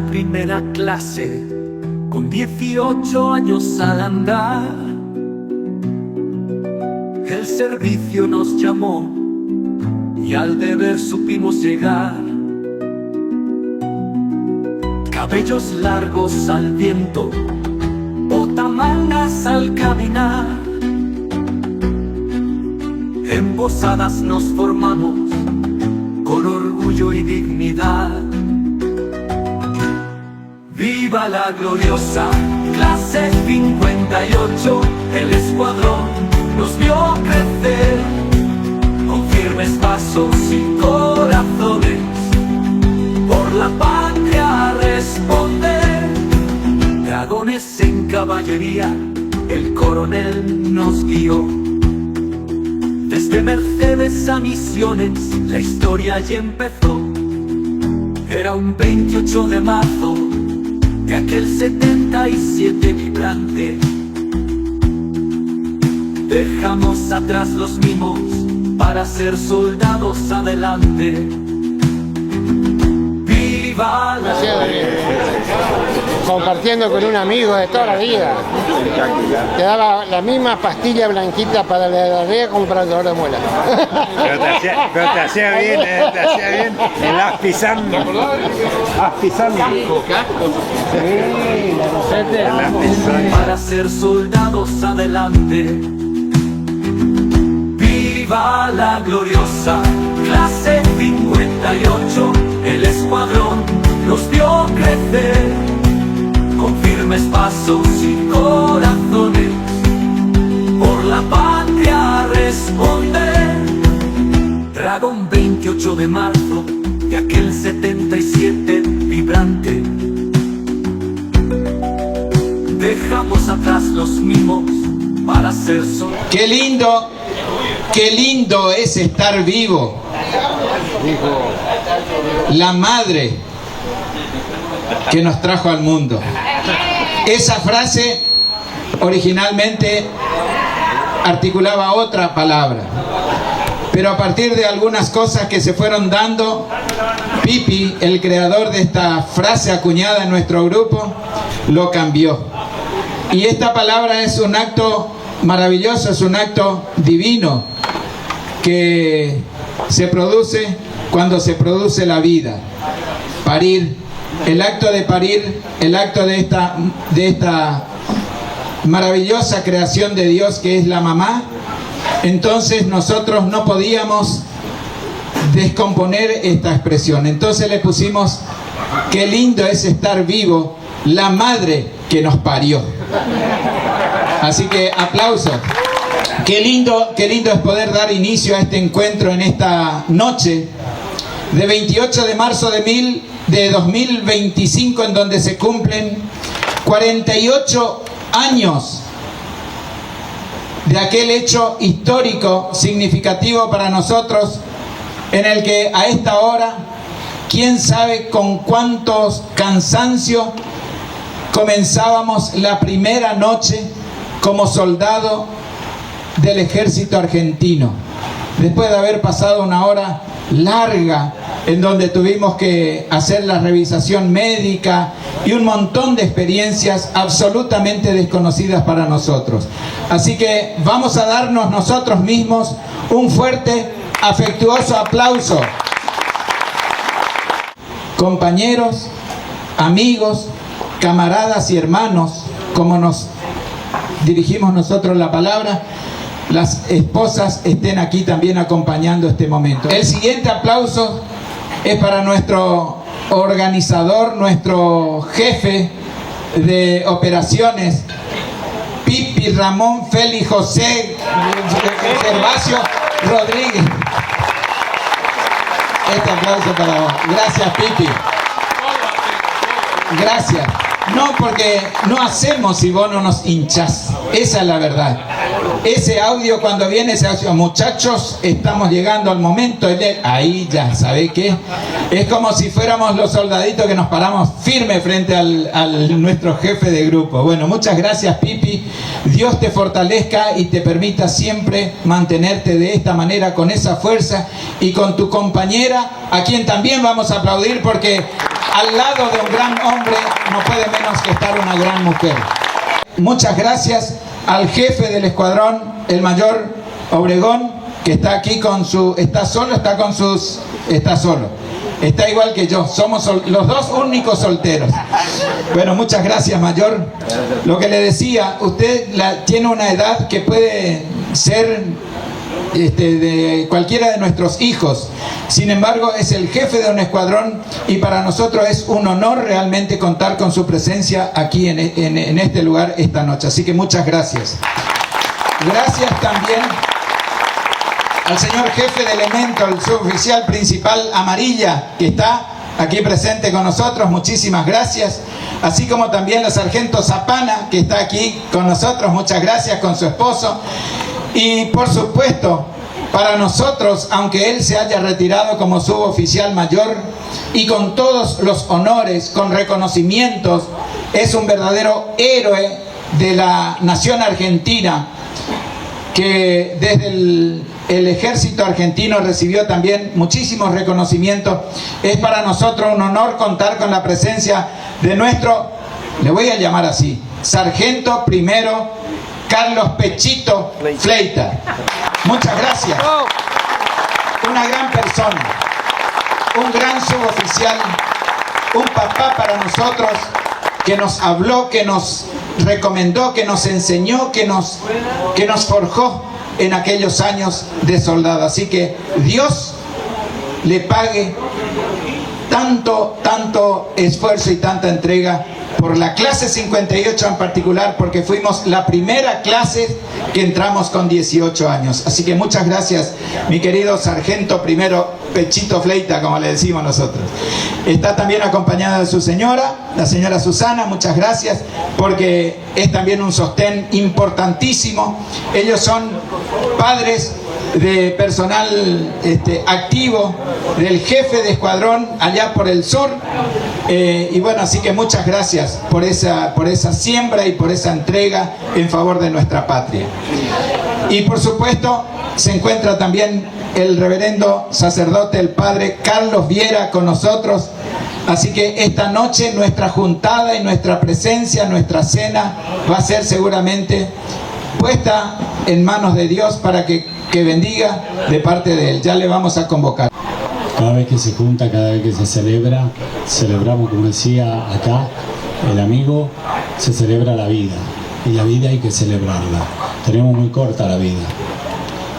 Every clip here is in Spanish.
primera clase, con 18 años al andar. El servicio nos llamó y al deber supimos llegar. Cabellos largos al viento, botamangas al caminar. En posadas nos formamos con orgullo y dignidad. ¡Viva la gloriosa clase 58! El escuadrón nos vio crecer con firmes pasos y corazones, por la patria a responder. Dragones en caballería, el coronel nos guió. Desde Mercedes a Misiones, la historia ya empezó. Era un 28 de marzo de aquel 77 vibrante. Dejamos atrás los mimos para ser soldados adelante. ¡Viva la Compartiendo con un amigo de toda la vida. Te daba la misma pastilla blanquita para la diarrea como para el dolor de muela. Pero te hacía bien, te hacía bien. El aspizando. para ser soldados adelante. ¡Viva la gloriosa clase 58! El escuadrón nos vio crecer con firmes pasos y corazones, por la patria a responder. Dragón 28 de marzo de aquel 77 vibrante. Dejamos atrás los mimos para ser soldados. Qué lindo es estar vivo. La madre que nos trajo al mundo. Esa frase originalmente articulaba otra palabra, pero a partir de algunas cosas que se fueron dando, Pipi, el creador de esta frase acuñada en nuestro grupo, lo cambió. Y esta palabra es un acto maravilloso, es un acto divino que se produce cuando se produce la vida. Parir, el acto de parir, el acto de esta maravillosa creación de Dios que es la mamá. Entonces nosotros no podíamos descomponer esta expresión. Entonces le pusimos: qué lindo es estar vivo, la madre que nos parió. Así que aplausos. Qué lindo es poder dar inicio a este encuentro en esta noche de 28 de marzo de 2025, en donde se cumplen 48 años de aquel hecho histórico significativo para nosotros, en el que a esta hora, quién sabe con cuántos cansancio, comenzábamos la primera noche como soldado del ejército argentino, después de haber pasado una hora larga en donde tuvimos que hacer la revisación médica y un montón de experiencias absolutamente desconocidas para nosotros. Así que vamos a darnos nosotros mismos un fuerte, afectuoso aplauso. Compañeros, amigos, camaradas y hermanos, como nos dirigimos nosotros la palabra, las esposas estén aquí también acompañando este momento. El siguiente aplauso es para nuestro organizador, nuestro jefe de operaciones, Pipi Ramón Félix José Gervasio Rodríguez. Este aplauso para vos. Gracias, Pipi. Gracias. No, porque no hacemos si vos no nos hinchás. Esa es la verdad. Ese audio, cuando viene ese audio, muchachos, estamos llegando al momento, ahí ya, ¿sabe qué? Es como si fuéramos los soldaditos que nos paramos firme frente al nuestro jefe de grupo. Bueno, muchas gracias, Pipi. Dios te fortalezca y te permita siempre mantenerte de esta manera, con esa fuerza, y con tu compañera, a quien también vamos a aplaudir, porque al lado de un gran hombre no puede menos que estar una gran mujer. Muchas gracias al jefe del escuadrón, el mayor Obregón, que está aquí con su... ¿Está solo? Está solo. Está igual que yo, somos los dos únicos solteros. Bueno, muchas gracias, mayor. Lo que le decía, usted tiene una edad que puede ser de cualquiera de nuestros hijos. Sin embargo, es el jefe de un escuadrón y para nosotros es un honor realmente contar con su presencia aquí en este lugar esta noche. Así que muchas gracias. Gracias también al señor jefe de elemento, el suboficial principal Amarilla, que está aquí presente con nosotros, muchísimas gracias. Así como también la sargento Zapana, que está aquí con nosotros, muchas gracias, con su esposo. Y por supuesto, para nosotros, aunque él se haya retirado como suboficial mayor, y con todos los honores, con reconocimientos, es un verdadero héroe de la nación argentina, que desde el ejército argentino recibió también muchísimos reconocimientos. Es para nosotros un honor contar con la presencia de nuestro, le voy a llamar así, sargento primero Carlos Pechito Fleita. Muchas gracias. Una gran persona, un gran suboficial, un papá para nosotros, que nos habló, que nos recomendó, que nos enseñó, que nos forjó en aquellos años de soldado. Así que Dios le pague tanto esfuerzo y tanta entrega por la clase 58 en particular, porque fuimos la primera clase que entramos con 18 años. Así que muchas gracias, mi querido sargento primero Pechito Fleita, como le decimos nosotros. Está también acompañada de su señora, la señora Susana, muchas gracias, porque es también un sostén importantísimo. Ellos son padres de personal activo del jefe de escuadrón allá por el sur, y bueno, así que muchas gracias por esa siembra y por esa entrega en favor de nuestra patria. Y por supuesto se encuentra también el reverendo sacerdote, el padre Carlos Viera, con nosotros. Así que esta noche nuestra juntada y nuestra presencia, nuestra cena va a ser seguramente puesta en manos de Dios para que bendiga de parte de Él. Ya le vamos a convocar. Cada vez que se junta, cada vez que se celebra, celebramos, como decía acá el amigo, se celebra la vida. Y la vida hay que celebrarla. Tenemos muy corta la vida.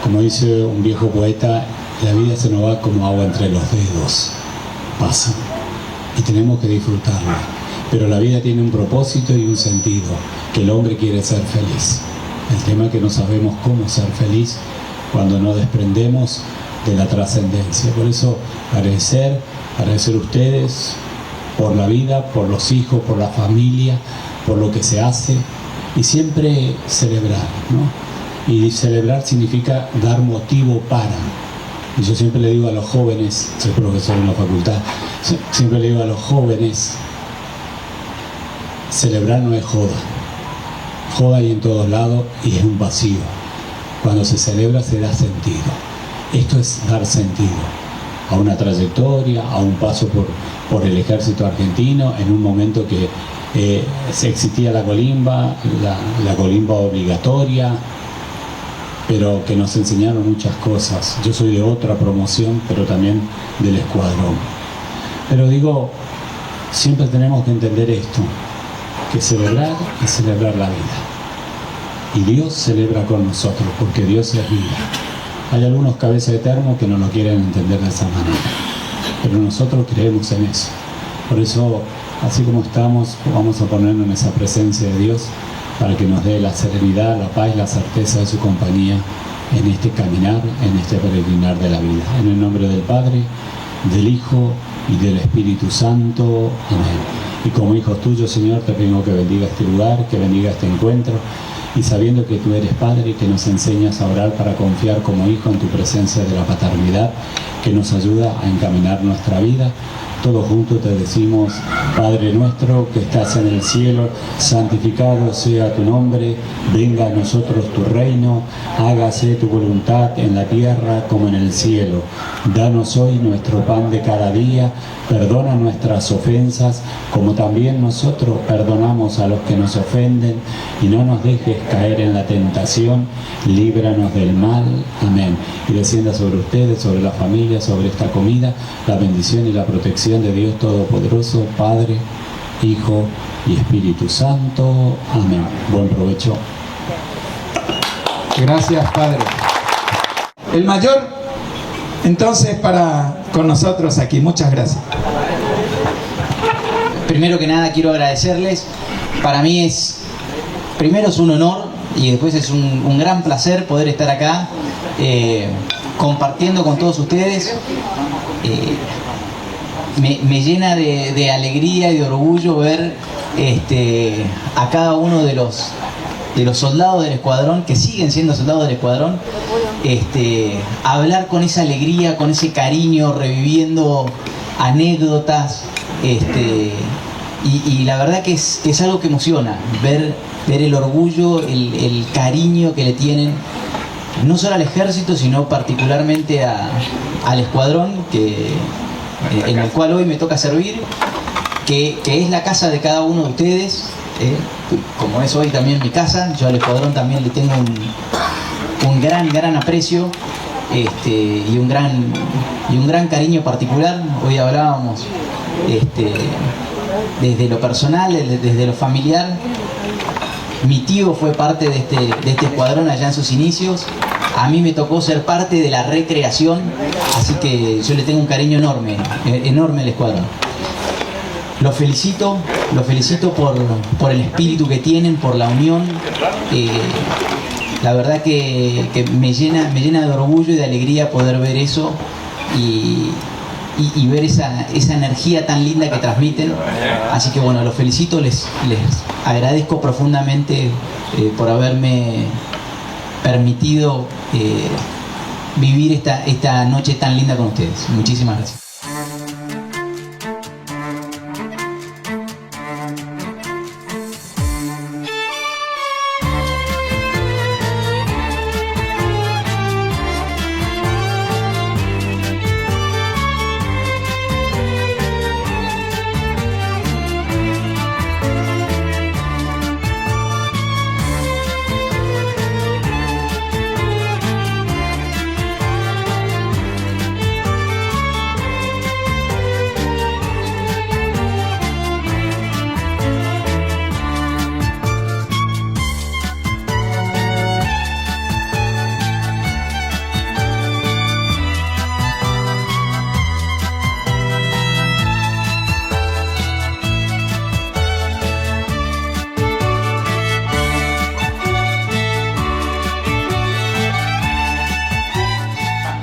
Como dice un viejo poeta, la vida se nos va como agua entre los dedos. Pasa. Y tenemos que disfrutarla. Pero la vida tiene un propósito y un sentido, que el hombre quiere ser feliz. El tema es que no sabemos cómo ser feliz cuando nos desprendemos de la trascendencia. Por eso agradecer a ustedes por la vida, por los hijos, por la familia, por lo que se hace, y siempre celebrar, ¿no? Y celebrar significa dar motivo para. Y yo siempre le digo a los jóvenes, soy profesor en la facultad, siempre le digo a los jóvenes, celebrar no es joda. Joda hay en todos lados y es un vacío. Cuando se celebra se da sentido. Esto es dar sentido a una trayectoria, a un paso por el ejército argentino, en un momento que existía la colimba obligatoria, pero que nos enseñaron muchas cosas. Yo soy de otra promoción, pero también del escuadrón. Pero digo, siempre tenemos que entender esto, que celebrar es celebrar la vida. Y Dios celebra con nosotros, porque Dios es vida. Hay algunos cabezas de termo que no lo quieren entender de esa manera, pero nosotros creemos en eso. Por eso, así como estamos, vamos a ponernos en esa presencia de Dios para que nos dé la serenidad, la paz y la certeza de su compañía en este caminar, en este peregrinar de la vida. En el nombre del Padre, del Hijo y del Espíritu Santo. Amén. Y como hijos tuyos, Señor, te pido que bendiga este lugar, que bendiga este encuentro, y sabiendo que tú eres Padre y que nos enseñas a orar para confiar como hijo en tu presencia de la paternidad, que nos ayuda a encaminar nuestra vida, todos juntos te decimos: Padre nuestro que estás en el cielo, santificado sea tu nombre, venga a nosotros tu reino, hágase tu voluntad en la tierra como en el cielo. Danos hoy nuestro pan de cada día, perdona nuestras ofensas, como también nosotros perdonamos a los que nos ofenden, y no nos dejes caer en la tentación, líbranos del mal. Amén. Y descienda sobre ustedes, sobre la familia, sobre esta comida, la bendición y la protección de Dios Todopoderoso, Padre, Hijo y Espíritu Santo. Amén. Buen provecho. Gracias, Padre. El mayor, entonces, con nosotros aquí. Muchas gracias. Primero que nada quiero agradecerles. Para mí primero es un honor y después es un gran placer poder estar acá compartiendo con todos ustedes. Me llena de alegría y de orgullo ver a cada uno de los soldados del escuadrón, que siguen siendo soldados del escuadrón, hablar con esa alegría, con ese cariño, reviviendo anécdotas, y la verdad que es algo que emociona, ver el orgullo, el cariño que le tienen, no solo al ejército, sino particularmente al escuadrón, en el cual hoy me toca servir, que es la casa de cada uno de ustedes, como es hoy también mi casa. Yo al escuadrón también le tengo un gran aprecio, y un gran cariño particular. Hoy hablábamos desde lo personal, desde lo familiar. Mi tío fue parte de este escuadrón allá en sus inicios. A mí me tocó ser parte de la recreación, así que yo le tengo un cariño enorme al escuadrón. Los felicito por el espíritu que tienen, por la unión. La verdad que me llena de orgullo y de alegría poder ver eso y ver esa energía tan linda que transmiten. Así que bueno, los felicito, les agradezco profundamente por haberme permitido vivir esta noche tan linda con ustedes. Muchísimas gracias.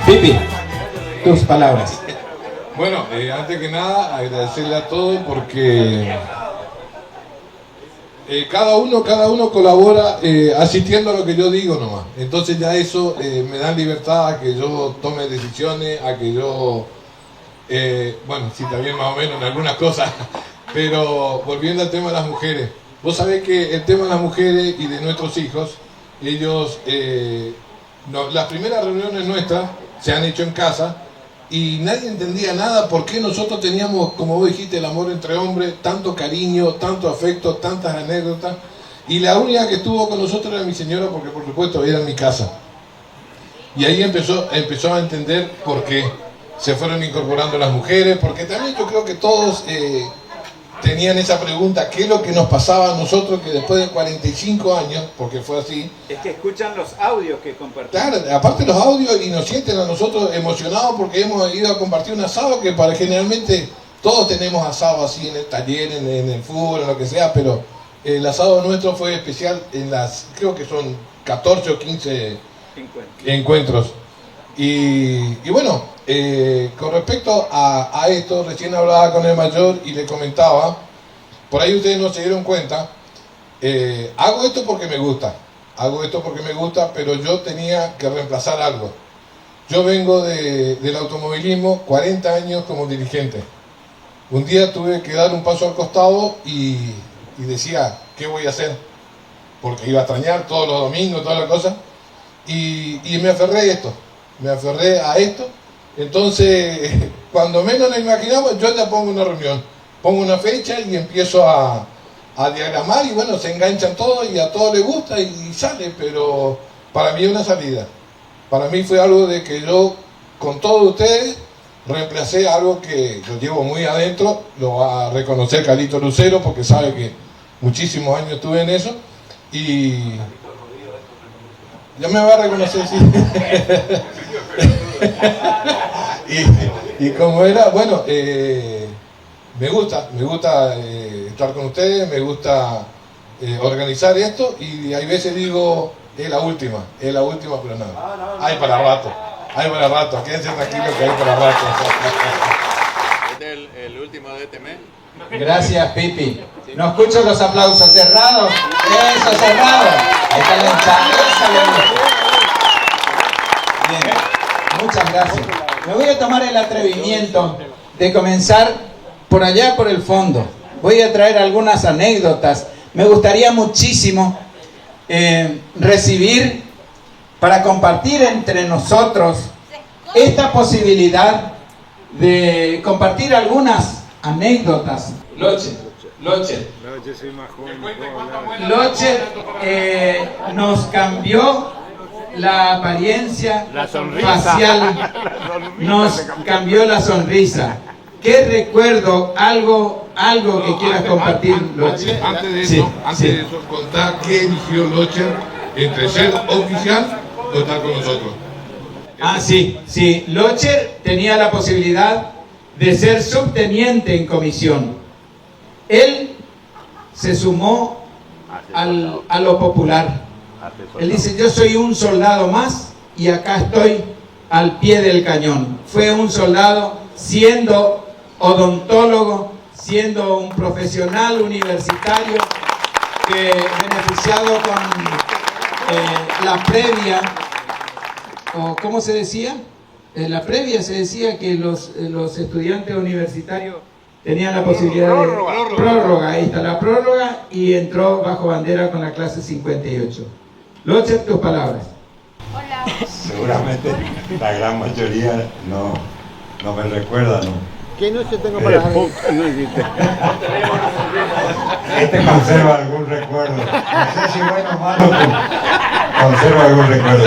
Pipi, tus palabras. Bueno, antes que nada agradecerle a todos porque cada uno colabora asistiendo a lo que yo digo nomás. Entonces ya eso me da libertad a que yo tome decisiones, a que yo, bueno, sí, también más o menos en algunas cosas, pero volviendo al tema de las mujeres. Vos sabés que el tema de las mujeres y de nuestros hijos, ellos, las primeras reuniones nuestras se han hecho en casa y nadie entendía nada por qué nosotros teníamos, como vos dijiste, el amor entre hombres, tanto cariño, tanto afecto, tantas anécdotas, y la única que estuvo con nosotros era mi señora, porque por supuesto era en mi casa. Y ahí empezó a entender por qué se fueron incorporando las mujeres, porque también yo creo que todos tenían esa pregunta: ¿qué es lo que nos pasaba a nosotros que después de 45 años, porque fue así? Es que escuchan los audios que compartimos. Claro, aparte los audios, y nos sienten a nosotros emocionados porque hemos ido a compartir un asado, que generalmente todos tenemos asado así en el taller, en el fútbol, en lo que sea, pero el asado nuestro fue especial en creo que son 14 o 15 encuentros. Y bueno, con respecto a esto, recién hablaba con el mayor y le comentaba, por ahí ustedes no se dieron cuenta, hago esto porque me gusta, pero yo tenía que reemplazar algo. Yo vengo del automovilismo, 40 años como dirigente, un día tuve que dar un paso al costado y decía, ¿qué voy a hacer? Porque iba a extrañar todos los domingos, todas las cosas, y me aferré a esto, entonces cuando menos lo imaginaba, yo ya pongo una reunión, pongo una fecha y empiezo a diagramar y bueno, se enganchan todos y a todos les gusta y sale, pero para mí es una salida. Para mí fue algo de que yo, con todos ustedes, reemplacé algo que yo llevo muy adentro, lo va a reconocer Carlito Lucero porque sabe que muchísimos años estuve en eso y ya me va a reconocer, sí. y como era, bueno, me gusta estar con ustedes, me gusta organizar esto y hay veces digo, es la última, pero nada, hay para rato, quédense tranquilos que hay para rato. ¿Este es el último de este mes? Gracias, Pipi. No escucho los aplausos cerrados. Eso, cerrado. Ahí está la hinchada. Bien, muchas gracias. Me voy a tomar el atrevimiento de comenzar por allá, por el fondo. Voy a traer algunas anécdotas. Me gustaría muchísimo recibir para compartir entre nosotros esta posibilidad de compartir algunas anécdotas. Locher nos cambió la apariencia facial, nos cambió la sonrisa. ¿Qué recuerdo? Algo que quieras compartir, Locher. Antes de eso, contar qué eligió Locher entre ser oficial o estar con nosotros. Ah, sí. Locher tenía la posibilidad de ser subteniente en comisión. Él se sumó a lo popular. Él dice, yo soy un soldado más y acá estoy al pie del cañón. Fue un soldado siendo odontólogo, siendo un profesional universitario que beneficiado con la previa, o ¿cómo se decía? En la previa se decía que los estudiantes universitarios tenían la posibilidad de prórroga, ahí está la prórroga, y entró bajo bandera con la clase 58. Locher, tus palabras. Hola. Seguramente la gran mayoría no me recuerda, ¿no? ¿Qué noche tengo para dar? Este conserva algún recuerdo. No sé si bueno o malo, pero conserva algún recuerdo.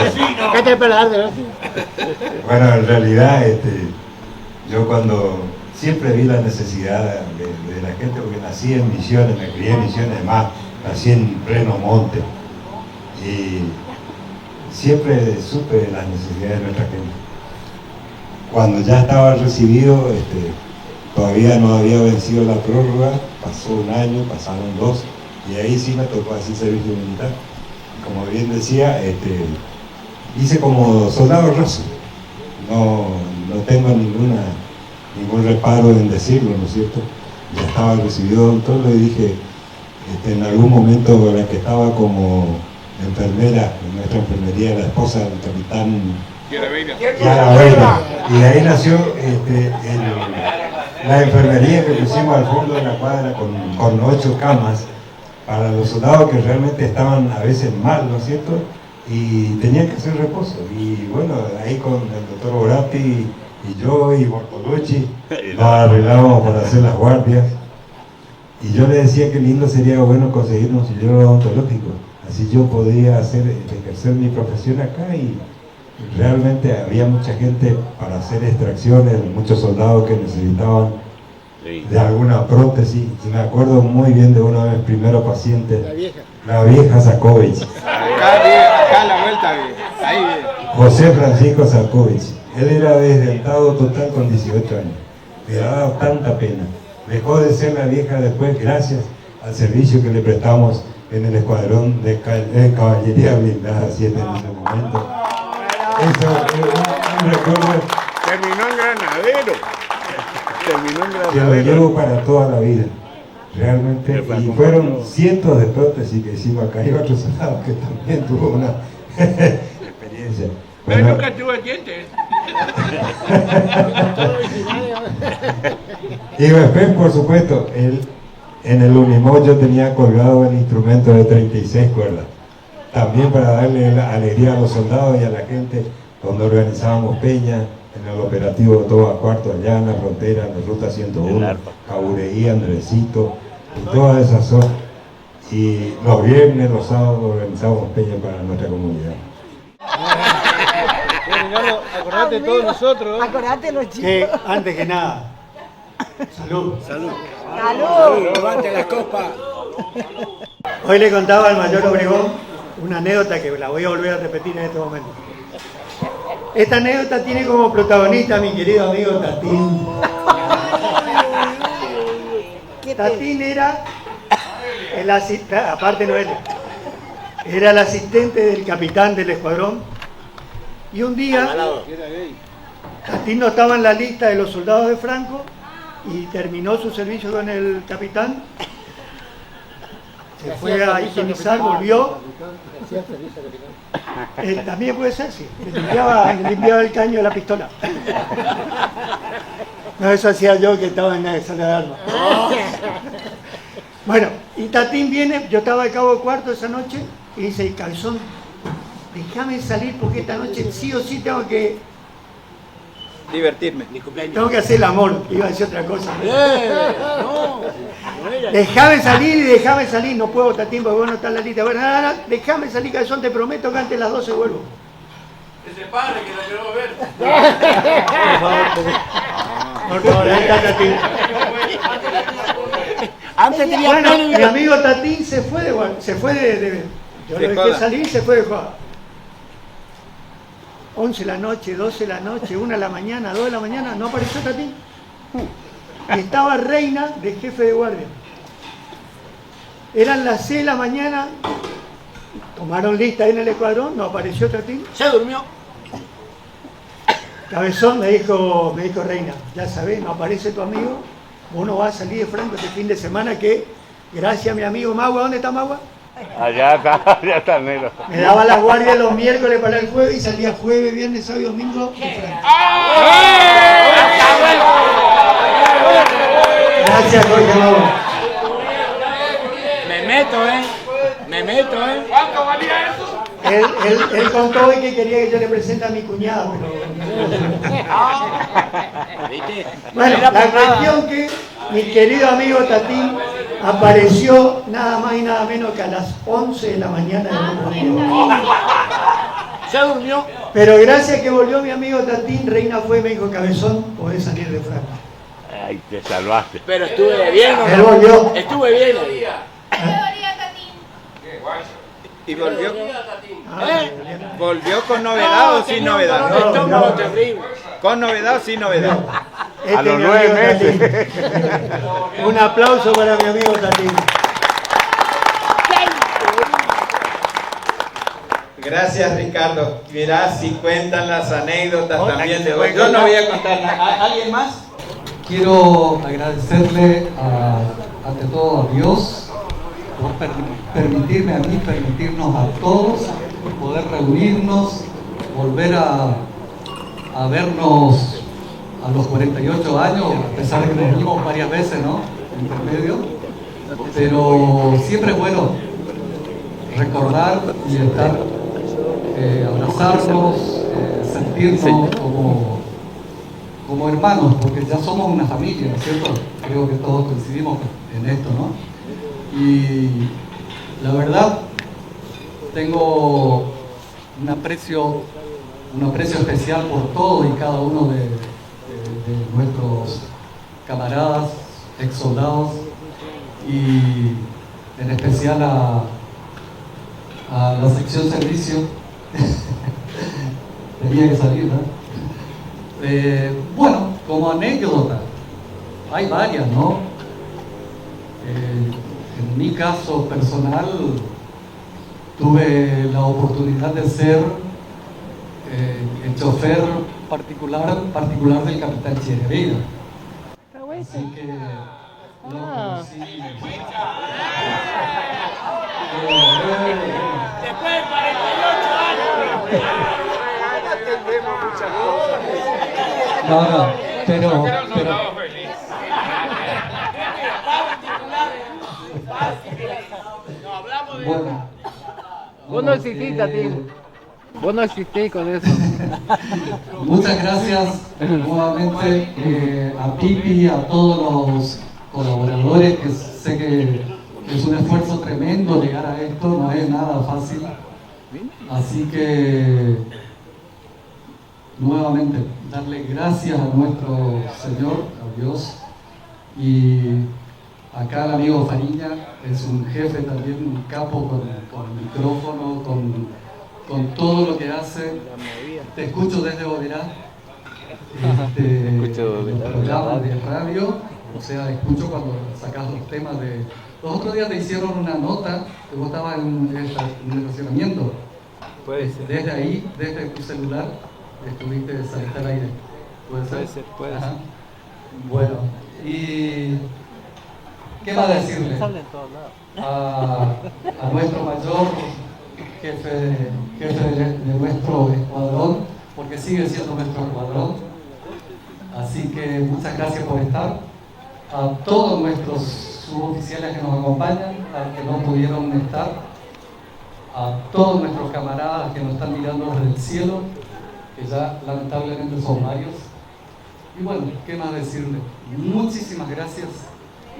¿Qué te para dar de noche? Bueno, en realidad, yo cuando siempre vi la necesidad de la gente, porque nací en Misiones, me crié en Misiones, además nací en pleno monte, y siempre supe de las necesidades de nuestra gente. Cuando ya estaba recibido, todavía no había vencido la prórroga, pasó un año, pasaron 2, y ahí sí me tocó hacer servicio militar. Como bien decía, hice como soldado raso. No tengo ningún reparo en decirlo, ¿no es cierto? Ya estaba recibido doctor, le dije, en algún momento la que estaba como enfermera en nuestra enfermería, la esposa del capitán Yara Beira, y de ahí nació la enfermería que pusimos al fondo de la cuadra con 8 camas para los soldados que realmente estaban a veces mal, ¿no es cierto? Y tenían que hacer reposo. Y bueno, ahí con el doctor Borati y yo y Bortolucci nos arreglábamos para hacer las guardias. Y yo le decía que lindo sería bueno conseguir un sillón odontológico. Así yo podía ejercer mi profesión acá, y realmente había mucha gente para hacer extracciones, muchos soldados que necesitaban de alguna prótesis. Me acuerdo muy bien de uno de mis primeros pacientes, la vieja Sakovich. Acá a la vuelta, ahí. José Francisco Sakovich. Él era desdentado total con 18 años. Me daba tanta pena. Dejó de ser la vieja después gracias al servicio que le prestamos en el escuadrón de caballería blindada 7 en ese momento. Eso es un recuerdo. Terminó en Granadero. Que lo llevo para toda la vida. Realmente. Y fueron cientos de prótesis que hicimos acá. Hay otros soldados que también tuvo una experiencia. Pero nunca tuvo dientes. Y después, por supuesto, en el Unimog yo tenía colgado el instrumento de 36 cuerdas. También para darle la alegría a los soldados y a la gente cuando organizábamos peñas en el operativo Toba Cuarto allá en la frontera, en la ruta 101, Cabureí, Andresito, y todas esas zonas. Y los viernes, los sábados organizábamos peñas para nuestra comunidad. Ricardo, acordate de todos nosotros. Acordate los chicos. Que antes que nada, salud. Salud. Levante la copa. Hoy le contaba al mayor Obregón una anécdota que la voy a volver a repetir en este momento. Esta anécdota tiene como protagonista a mi querido amigo Tatín. Tatín era el asistente, aparte no era el asistente del capitán del escuadrón. Y un día, Tatín no estaba en la lista de los soldados de Franco y terminó su servicio con el capitán. Se fue a higienizar, volvió. También puede ser, sí. Le limpiaba el caño de la pistola. No, eso hacía yo que estaba en la sala de armas. Bueno, y Tatín viene, yo estaba de cabo de cuarto esa noche y dice, Cabezón, déjame salir porque esta noche sí o sí tengo que divertirme. Tengo que hacer el amor, iba a decir otra cosa. Déjame salir, no puedo estar tiempo, vos no estás en la lista. Bueno, nada, déjame salir, Cabezón, te prometo que antes de las 12 vuelvo. Ese padre que lo quiero ver. Por favor, ahí está Tatín. Antes tenía Bueno, mi amigo Tatín se fue de yo lo dejé salir, se fue de joda. 11 de la noche, 12 de la noche, 1 de la mañana, 2 de la mañana, no apareció Tatín. Y estaba Reina de jefe de guardia. Eran las 6 de la mañana, tomaron lista ahí en el escuadrón, no apareció Tatín. Se durmió. Cabezón me dijo Reina, ya sabés, no aparece tu amigo, vos no vas a salir de Franco este fin de semana que, gracias a mi amigo Magua, ¿dónde está Magua? Allá está el negro. Me daba la guardia los miércoles para el jueves y salía jueves, viernes, sábado y domingo de Franco. Gracias, Jorge Magua. Me meto. ¿Cuánto valía eso? Él contó hoy que quería que yo le presente a mi cuñado, pero... Bueno, la cuestión que mi querido amigo Tatín apareció nada más y nada menos que a las 11 de la mañana del otro día. Se durmió. Pero gracias que volvió mi amigo Tatín, Reina fue y me dijo, Cabezón, podés salir de Franco. Ay, te salvaste. Pero estuve bien. Él volvió. Estuve bien. ¿Y volvió? ¿Volvió con novedad o sin novedad? No. ¿Con novedad o sin novedad? A los mi 9 amigo meses. Tatín. Un aplauso para mi amigo Tatín. Gracias, Ricardo. Mirá si cuentan las anécdotas también de hoy. Yo no voy a contar nada. ¿Alguien más? Quiero agradecerle ante todo a Dios por permitirme a mí, permitirnos a todos poder reunirnos, volver a vernos a los 48 años, a pesar de que nos vimos varias veces, ¿no? Intermedio. Pero siempre es bueno recordar y estar, abrazarnos, sentirnos como hermanos, porque ya somos una familia, ¿no es cierto? Creo que todos coincidimos en esto, ¿no? Y la verdad, tengo un aprecio especial por todos y cada uno de nuestros camaradas, ex soldados, y en especial a la sección servicio. Tenía que salir, ¿no? Bueno, como anécdota, hay varias, ¿no? En mi caso personal, tuve la oportunidad de ser el chofer particular del capitán Cheguevira. Así que lo conocí. Después de 48 años. Entendemos muchas cosas. No, pero bueno. Vos no existís, Tatín. Vos no existís con eso. Muchas gracias nuevamente a Pipi, a todos los colaboradores, que sé que es un esfuerzo tremendo llegar a esto, no es nada fácil. Así que nuevamente darle gracias a nuestro Señor, a Dios, y acá el amigo Fariña es un jefe también, un capo con el micrófono, con todo lo que hace. Te escucho desde Oberá, los programas de radio, o sea, escucho cuando sacas los temas de... Los otros días te hicieron una nota que vos estabas en el estacionamiento. Desde ahí, desde tu celular, estuviste saliste al aire. ¿Puede ser? Puede ser. Bueno, y ¿qué más decirle? A nuestro mayor jefe de nuestro escuadrón, porque sigue siendo nuestro escuadrón. Así que muchas gracias por estar. A todos nuestros suboficiales que nos acompañan, a los que no pudieron estar, a todos nuestros camaradas que nos están mirando desde el cielo, que ya lamentablemente son varios. Y bueno, ¿qué más decirle? Muchísimas gracias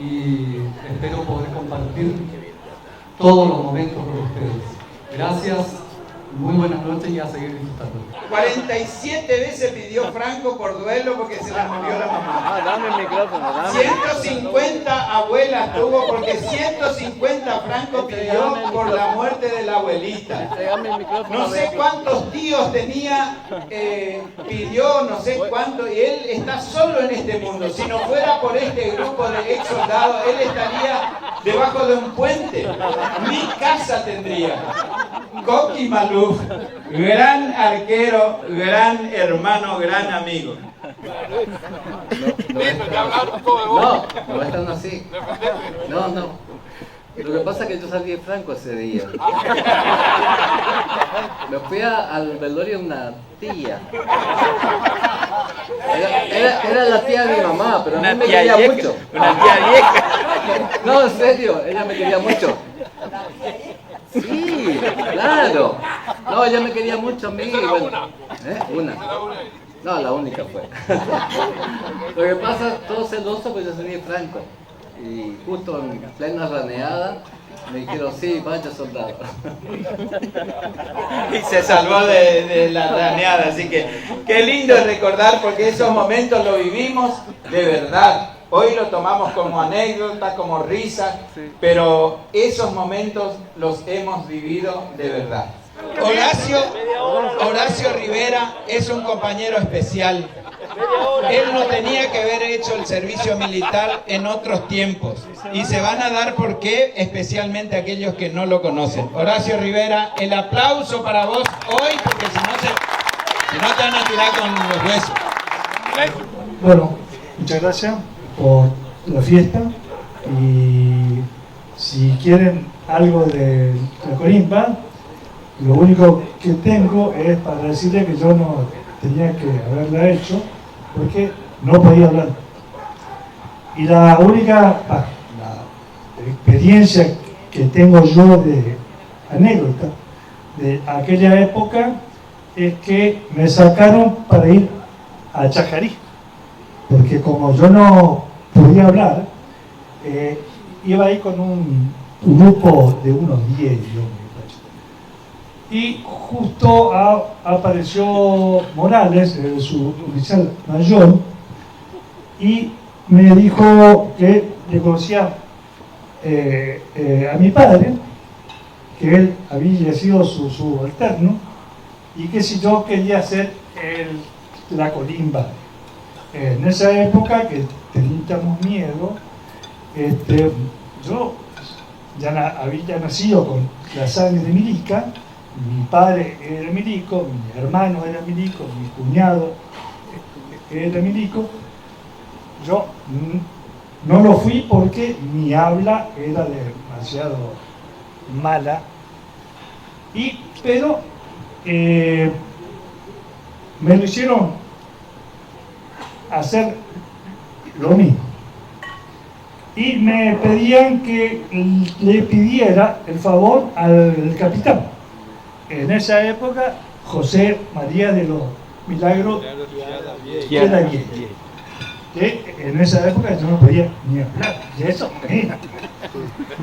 y espero poder compartir todos los momentos con ustedes. Gracias, muy buenas noches y a seguir disfrutando. 47 veces pidió Franco por duelo porque se le murió la mamá. Dame el micrófono, dame. 150 abuelas tuvo porque 150 Franco pidió por la muerte de la abuelita. No sé cuántos tíos tenía, pidió no sé cuánto, y él está solo en este mundo. Si no fuera por este grupo de ex soldados, él estaría debajo de un puente. Mi casa tendría. Coqui Maluf, gran arquero, gran hermano, gran amigo. No están así. No. Lo que pasa es que yo salí de Franco ese día. Me fui al velorio de una tía. Era la tía de mi mamá, pero a mí me quería mucho. Una tía vieja. No, en serio, ella me quería mucho. Sí, claro. No, ella me quería mucho a mí. Bueno, una. No, la única fue. Lo que pasa, todo celoso, pues yo salí de Franco. Y justo en plena raneada me dijeron, sí, vaya soldado. Y se salvó de la raneada, así que qué lindo es recordar, porque esos momentos lo vivimos de verdad. Hoy lo tomamos como anécdota, como risa, pero esos momentos los hemos vivido de verdad. Horacio Rivera es un compañero especial. Él no tenía que haber hecho el servicio militar en otros tiempos. Y se van a dar por qué, especialmente aquellos que no lo conocen. Horacio Rivera, el aplauso para vos hoy, porque si no te van a tirar con los huesos. Bueno, muchas gracias por la fiesta. Y si quieren algo de la corimba, lo único que tengo es para decirle que yo no tenía que haberla hecho porque no podía hablar. Y la única la experiencia que tengo yo de anécdota de aquella época es que me sacaron para ir a Chajarí, porque como yo no podía hablar, iba ahí con un grupo de unos 10 y justo apareció Morales, el suboficial mayor, y me dijo que le conocía a mi padre, que él había sido su subalterno, y que si yo quería hacer la colimba. En esa época que teníamos miedo, yo ya había nacido con la sangre de milica. Mi padre era milico, mi hermano era milico, mi cuñado era milico. Yo no lo fui porque mi habla era demasiado mala. Pero me lo hicieron hacer lo mismo. Y me pedían que le pidiera el favor al capitán. En esa época, José María de los Milagros Quiedaviel. Que en esa época yo no podía ni hablar de eso.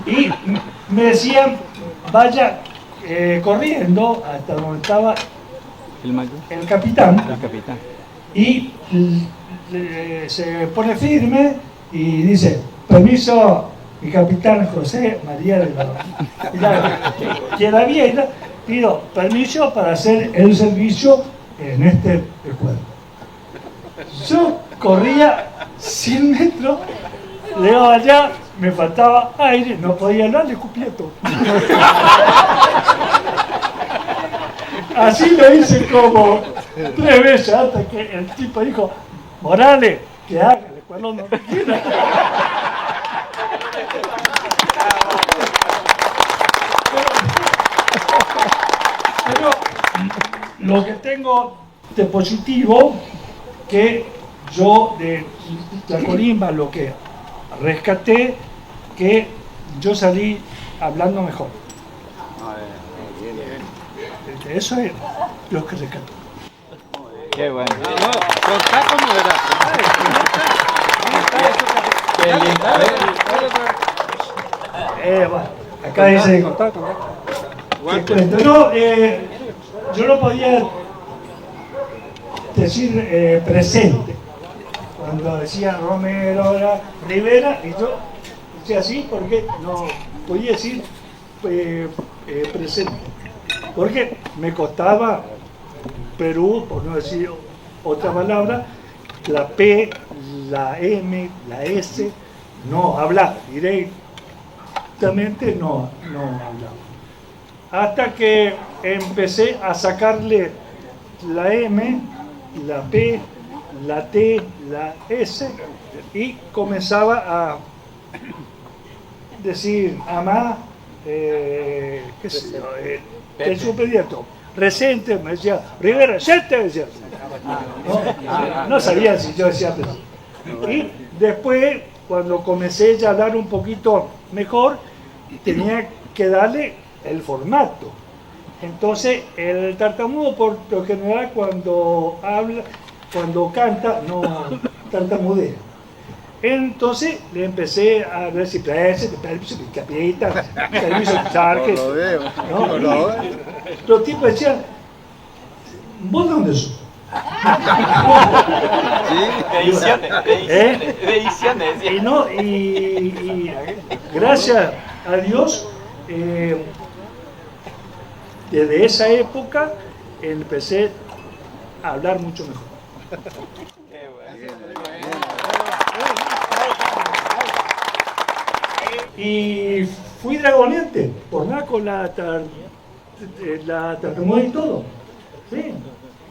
Y me decían, vaya corriendo hasta donde estaba el capitán. Y se pone firme y dice, permiso, mi capitán José María de los Milagros Quiedaviel, pido permiso para hacer el servicio en este escuadrón. Yo corría 100 metros, llegaba allá, me faltaba aire, no podía hablar, le escupía todo. Así lo hice como 3 veces hasta que el tipo dijo, Morales, que haga el escuadrón donde quiera. Pero lo que tengo de positivo, que yo de la colimba lo que rescaté, que yo salí hablando mejor. Eso es lo que rescaté. Qué bueno. Contá cómo era. Qué lindo. Bueno, acá dice... No, yo no podía decir presente. Cuando decía Romero, era Rivera, y yo decía así porque no podía decir presente. Porque me costaba Perú, por no decir otra palabra, la P, la M, la S, no hablaba, directamente no hablaba. Hasta que empecé a sacarle la M, la P, la T, la S, y comenzaba a decir amá, qué sé yo, el supediento. Recente, me decía, Rivera, recente, me decía. No sabía si yo decía presente. Y después, cuando comencé ya a hablar un poquito mejor, tenía que darle el formato. Entonces, el tartamudo, por lo general, cuando habla, cuando canta, no tartamudea. Entonces le empecé a decir permiso, capita, permiso, charques. Los tipos decían, ¿vos dónde sos? Y gracias a Dios, desde esa época empecé a hablar mucho mejor. Y fui dragoneante, por nada con la tartamuda y todo. Sí.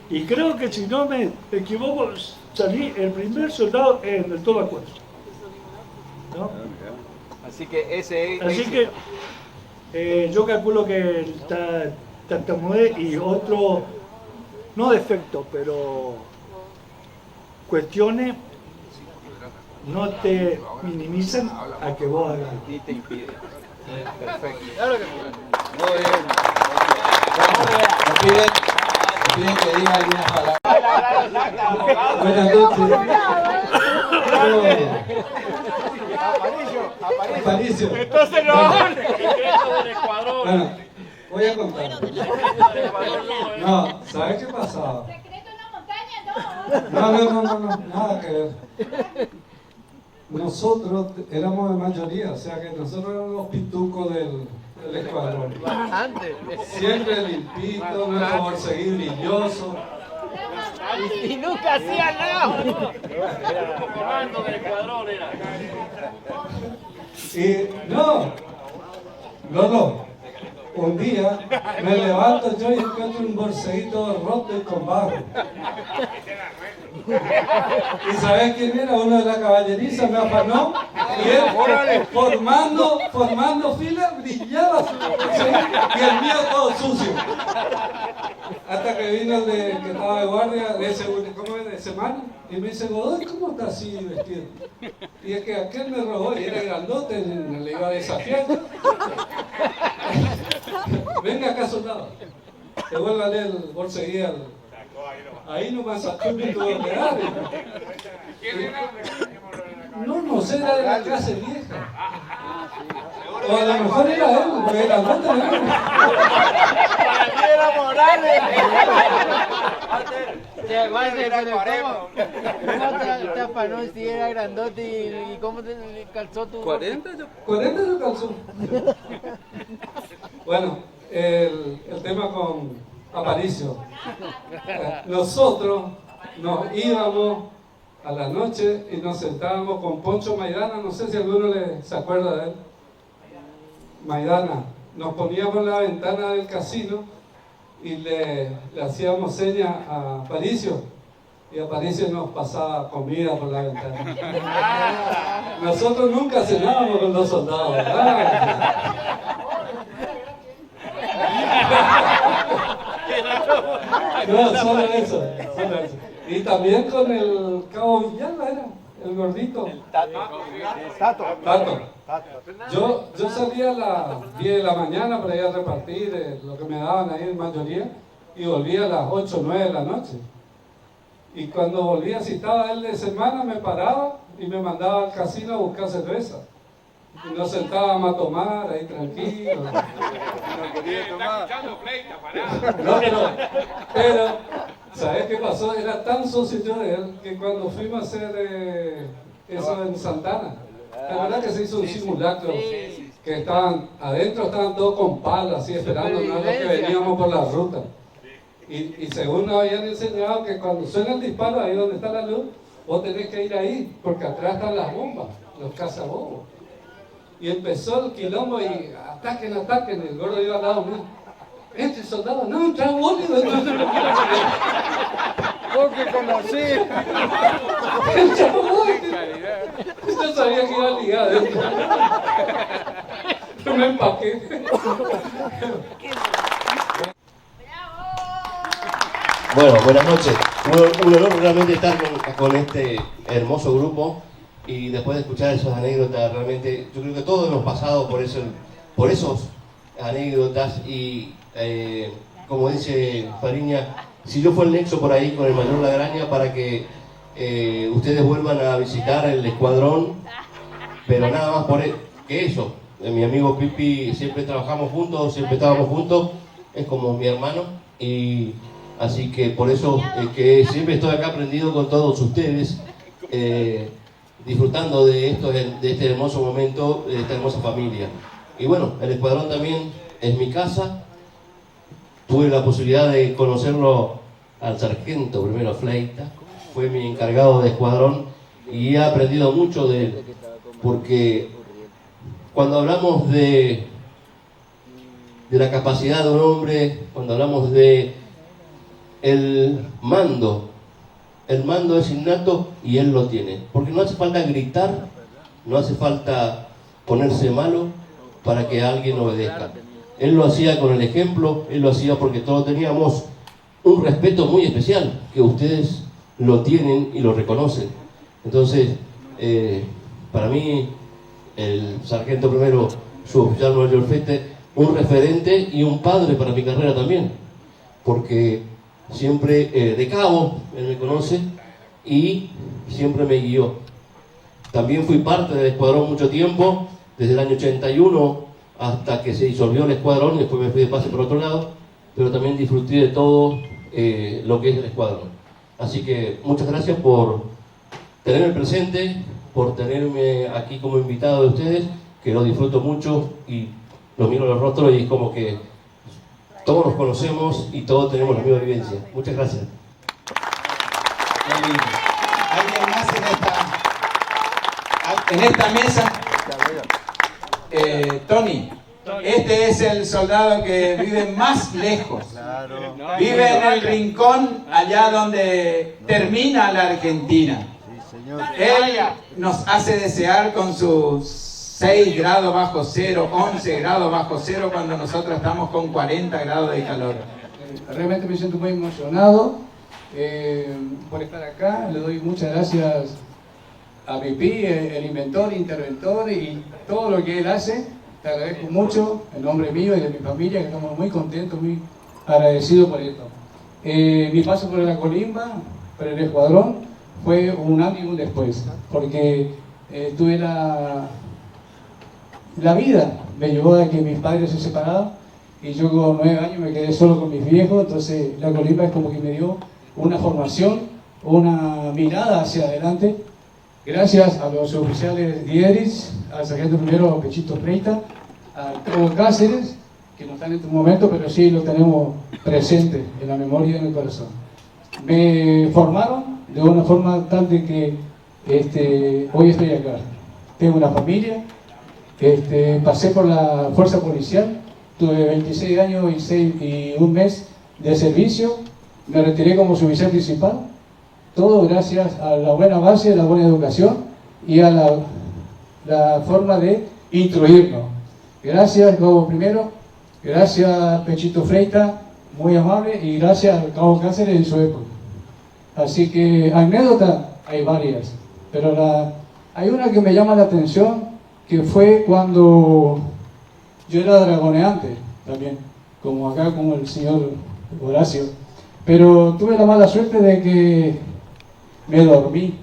Y creo que si no me equivoco, salí el primer soldado en el Toba 4. ¿No? Así que ese... Así que yo calculo que el tartamudez y otro, no defecto, pero cuestiones no te minimizan a que vos hagas. Ni te impide. Perfecto. Muy bien. Me piden que diga algunas palabras. Buenas noches. Aparicio. Entonces no. Bueno, voy a contar. No, ¿sabes qué pasaba? No, nada que ver. Nosotros éramos de mayoría, o sea que nosotros éramos los pitucos del escuadrón. Siempre limpito, nuestro borseguí brilloso. Y nunca hacía nada. Comando del escuadrón era. Y no, un día me levanto yo y encuentro un borseguito roto y con barro. ¿Y sabés quién era? Uno de la caballeriza me afanó y él formando fila brillaba su borseguito y el mío todo sucio. Hasta que vino el que estaba de guardia, de segundo, ¿cómo era? ¿De semana? Y me dice, Godoy, ¿cómo está así vestido? Y es que aquel me robó y era grandote, le iba a desafiar. Venga acá, soldado. Devuélvale el bolseguía. Ahí nomás sacó y me tuvo que dar. No sé, era de la clase vieja. O a lo mejor era él, porque era grandote. Para mí era Morales. ¿Cómo te afanó si era grandote y cómo te calzó tu...? 40 yo calzó. Bueno, el tema con Aparicio. Nosotros nos íbamos a la noche y nos sentábamos con Poncho Maidana, no sé si alguno se acuerda de él. Maidana, nos poníamos en la ventana del casino y le hacíamos señas a Aparicio, y Aparicio nos pasaba comida por la ventana. Nosotros nunca cenábamos con los soldados, ¿verdad? No, solo eso. Y también con el Cabo Villalba era, el gordito. Tato. Yo salía a las 10 de la mañana para ir a repartir lo que me daban ahí en mayoría y volvía a las 8 o 9 de la noche. Y cuando volvía, si estaba él de semana, me paraba y me mandaba al casino a buscar cerveza. Y nos sentábamos a tomar ahí tranquilos. Pero, ¿sabes qué pasó? Era tan socio yo de él que cuando fuimos a hacer eso en Santana, la verdad que se hizo un simulacro, que estaban adentro, estaban todos con palas así esperando, no los que veníamos por la ruta. Y según nos habían enseñado que cuando suena el disparo, ahí donde está la luz, vos tenés que ir ahí, porque atrás están las bombas, los cazabobos. Y empezó el quilombo y ataquen, el gordo iba al lado mío. Este soldado, no, trae bólido. ¿Vos que conocés? El chavo, yo sabía que iba ligado. No me empaqué. Bueno, buenas noches. Un honor realmente estar con este hermoso grupo y después de escuchar esas anécdotas, realmente yo creo que todos hemos pasado por esos anécdotas y como dice Fariña, si yo fue el nexo por ahí con el mayor Lagraña para que ustedes vuelvan a visitar el escuadrón, pero nada más que eso. Mi amigo Pipi, siempre trabajamos juntos, siempre estábamos juntos, es como mi hermano y así que por eso es que siempre estoy acá aprendido con todos ustedes, disfrutando de este hermoso momento, de esta hermosa familia. Y bueno, el escuadrón también es mi casa. Tuve la posibilidad de conocerlo al sargento primero Fleita, fue mi encargado de escuadrón y he aprendido mucho de él, porque cuando hablamos de la capacidad de un hombre, cuando hablamos de el mando es innato y él lo tiene, porque no hace falta gritar, no hace falta ponerse malo para que alguien obedezca. Él lo hacía con el ejemplo, él lo hacía porque todos teníamos un respeto muy especial, que ustedes lo tienen y lo reconocen. Entonces, para mí, el sargento primero, suboficial mayor Fete, un referente y un padre para mi carrera también, porque siempre de cabo, él me conoce y siempre me guió. También fui parte del escuadrón mucho tiempo, desde el año 81 hasta que se disolvió el escuadrón y después me fui de pase por otro lado, pero también disfruté de todo lo que es el escuadrón. Así que muchas gracias por tenerme presente, por tenerme aquí como invitado de ustedes, que lo disfruto mucho y lo miro a los rostros y es como que todos nos conocemos y todos tenemos la misma vivencia. Muchas gracias. ¿Alguien más en esta mesa? Tony, este es el soldado que vive más lejos. Vive en el rincón allá donde termina la Argentina. Él nos hace desear con sus 6 grados bajo cero, 11 grados bajo cero, cuando nosotros estamos con 40 grados de calor. Realmente me siento muy emocionado. por estar acá. Le doy muchas gracias a Pipí, el inventor, interventor y todo lo que él hace. Te agradezco mucho en nombre mío y de mi familia, que estamos muy contentos, muy agradecidos por esto. Mi paso por la Colimba, por el escuadrón, fue un antes y un después, porque tuve la vida, me llevó a que mis padres se separaran y yo con 9 años me quedé solo con mis viejos. Entonces la Colimba es como que me dio una formación, una mirada hacia adelante. Gracias a los oficiales Dieris, al sargento primero Pechito Freita, al Cabo Cáceres, que no están en este momento, pero sí lo tenemos presente en la memoria y en el corazón. Me formaron de una forma tal de que hoy estoy acá. Tengo una familia, pasé por la fuerza policial, tuve 26 años y un mes de servicio, me retiré como suboficial principal, todo gracias a la buena base, la buena educación y a la forma de instruirnos. Gracias, Cabo Primero, gracias Pechito Freita, muy amable, y gracias al Cabo Cáceres en su época. Así que anécdotas hay varias, pero hay una que me llama la atención, que fue cuando yo era dragoneante también, como acá, como el señor Horacio, pero tuve la mala suerte de que me dormí.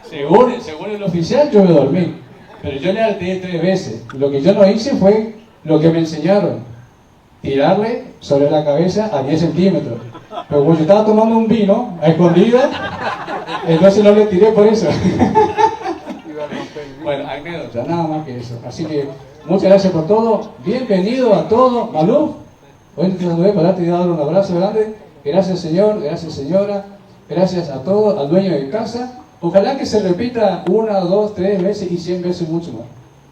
según el oficial yo me dormí, pero yo le alteré 3 veces. Lo que yo no hice fue lo que me enseñaron, tirarle sobre la cabeza a 10 centímetros. Pero como yo estaba tomando un vino a escondidas, entonces no le tiré por eso. Bueno, anécdota, nada más que eso. Así que muchas gracias por todo. Bienvenido a todos. Malú, hoy te saludé para darte y dar un abrazo grande. Gracias señor, gracias señora, gracias a todos, al dueño de casa. Ojalá que se repita 1, 2, 3 veces y 100 veces mucho más.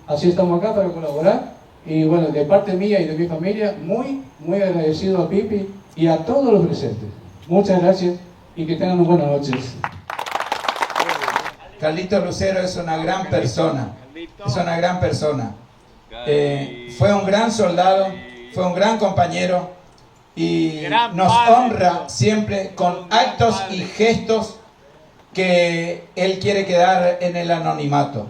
Así estamos acá para colaborar. Y bueno, de parte mía y de mi familia, muy agradecido a Pipi y a todos los presentes. Muchas gracias y que tengan buenas noches. Carlitos Lucero es una gran persona, es una gran persona. Fue un gran soldado, fue un gran compañero y nos honra siempre con actos y gestos que él quiere quedar en el anonimato.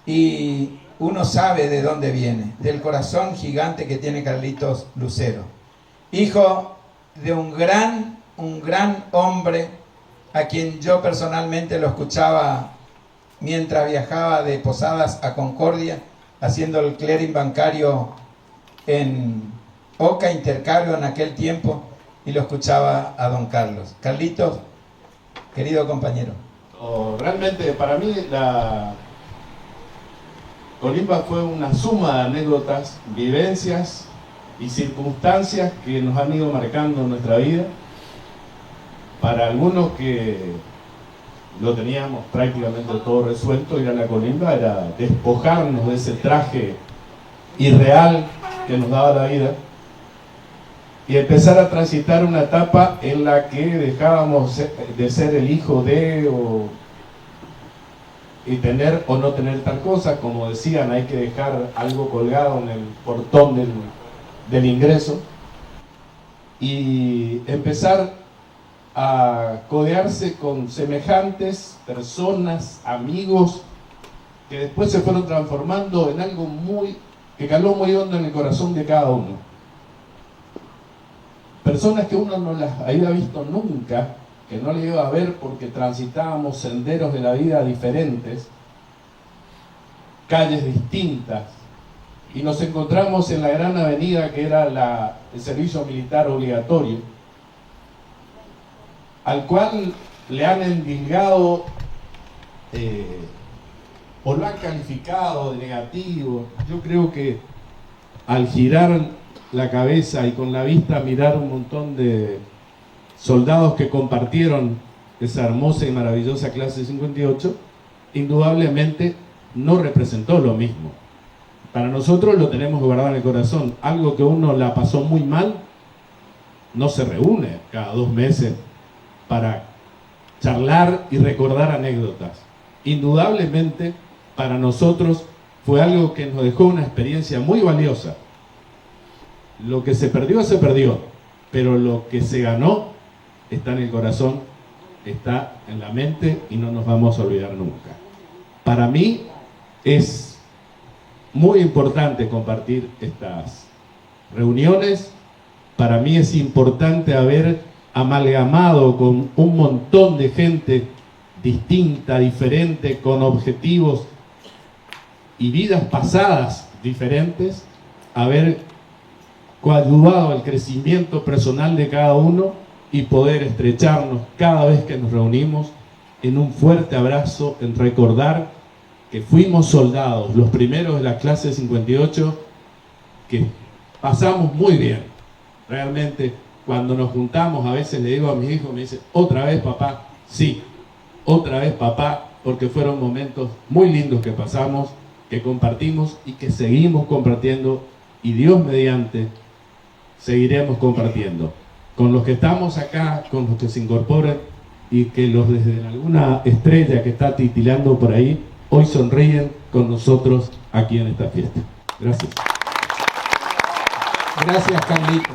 Y uno sabe de dónde viene, del corazón gigante que tiene Carlitos Lucero. Hijo de un gran hombre, a quien yo personalmente lo escuchaba mientras viajaba de Posadas a Concordia, haciendo el clearing bancario en Oca Intercambio en aquel tiempo, y lo escuchaba a don Carlos. Carlitos, querido compañero. Realmente para mí la Colimba fue una suma de anécdotas, vivencias y circunstancias que nos han ido marcando en nuestra vida. Para algunos que lo teníamos prácticamente todo resuelto, ir a la Colimba era despojarnos de ese traje irreal que nos daba la vida y empezar a transitar una etapa en la que dejábamos de ser el hijo de y tener o no tener tal cosa. Como decían, hay que dejar algo colgado en el portón del ingreso y empezar a codearse con semejantes personas, amigos, que después se fueron transformando en algo que caló muy hondo en el corazón de cada uno. Personas que uno no las había visto nunca, que no le iba a ver porque transitábamos senderos de la vida diferentes, calles distintas, y nos encontramos en la gran avenida que era el servicio militar obligatorio, al cual le han endilgado o lo han calificado de negativo. Yo creo que al girar la cabeza y con la vista mirar un montón de soldados que compartieron esa hermosa y maravillosa clase 58, indudablemente no representó lo mismo. Para nosotros lo tenemos guardado en el corazón. Algo que uno la pasó muy mal, no se reúne cada 2 meses para charlar y recordar anécdotas. Indudablemente para nosotros fue algo que nos dejó una experiencia muy valiosa. Lo que se perdió, pero lo que se ganó está en el corazón, está en la mente y no nos vamos a olvidar nunca. Para mí es muy importante compartir estas reuniones. Para mí es importante haber amalgamado con un montón de gente distinta, diferente, con objetivos y vidas pasadas diferentes, haber coadyuvado al crecimiento personal de cada uno y poder estrecharnos cada vez que nos reunimos en un fuerte abrazo, en recordar que fuimos soldados, los primeros de la clase 58, que pasamos muy bien. Realmente, cuando nos juntamos, a veces le digo a mis hijos, me dicen, ¿otra vez papá? Sí, otra vez papá, porque fueron momentos muy lindos que pasamos, que compartimos y que seguimos compartiendo, y Dios mediante, seguiremos compartiendo. Con los que estamos acá, con los que se incorporan, y que los desde alguna estrella que está titilando por ahí, hoy sonríen con nosotros aquí en esta fiesta. Gracias. Gracias, Carlito.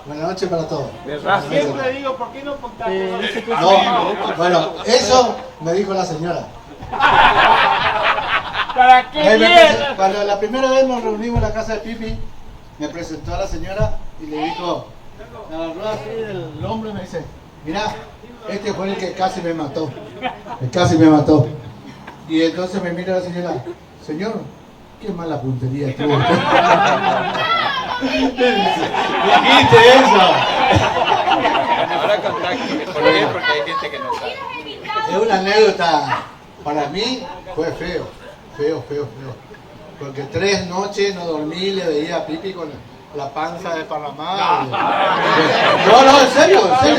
Buenas noches para todos. Siempre digo, ¿por qué no contaste? No, bueno, eso me dijo la señora. ¿Para qué? Cuando la primera vez nos reunimos en la casa de Pipi, me presentó a la señora y le dijo, me agarró así del hombro y me dice, mirá, este fue el que casi me mató. El casi me mató. Y entonces me mira la señora, señor, qué mala puntería tuvo usted. Dijiste eso. Ahora contacto, porque hay gente que no sabe. Es una anécdota, para mí fue feo. Porque 3 noches no dormí, le veía a Pipi con la panza desparramada. No, en serio, no, en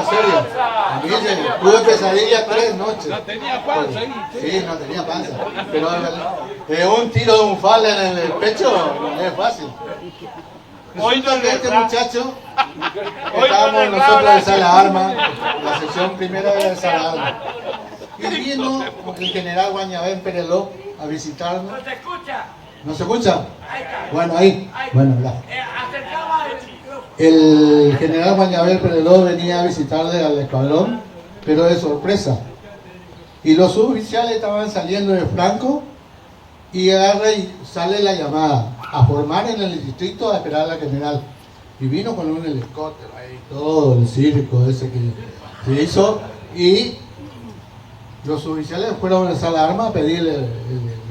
serio. A mí tuve pesadillas 3 noches. No tenía panza ahí. Sí, no tenía panza. Pero un tiro de un fala en el pecho no es fácil. Resulta que este muchacho, estábamos nosotros en Sala Arma, la sección primera de Sala Arma. Y vino el general Guañabén Pereló a visitarnos. ¿No se escucha? ¿No se escucha? Bueno, ahí. Bueno, bla. Acercaba el micrófono. El general Guañabén Pereló venía a visitarle al escuadrón, pero de sorpresa. Y los suboficiales estaban saliendo de Franco y agarra y sale la llamada a formar en el distrito a esperar a la general. Y vino con un helicóptero ahí, todo el circo ese que se hizo. Y los oficiales fueron a la sala de armas a pedirle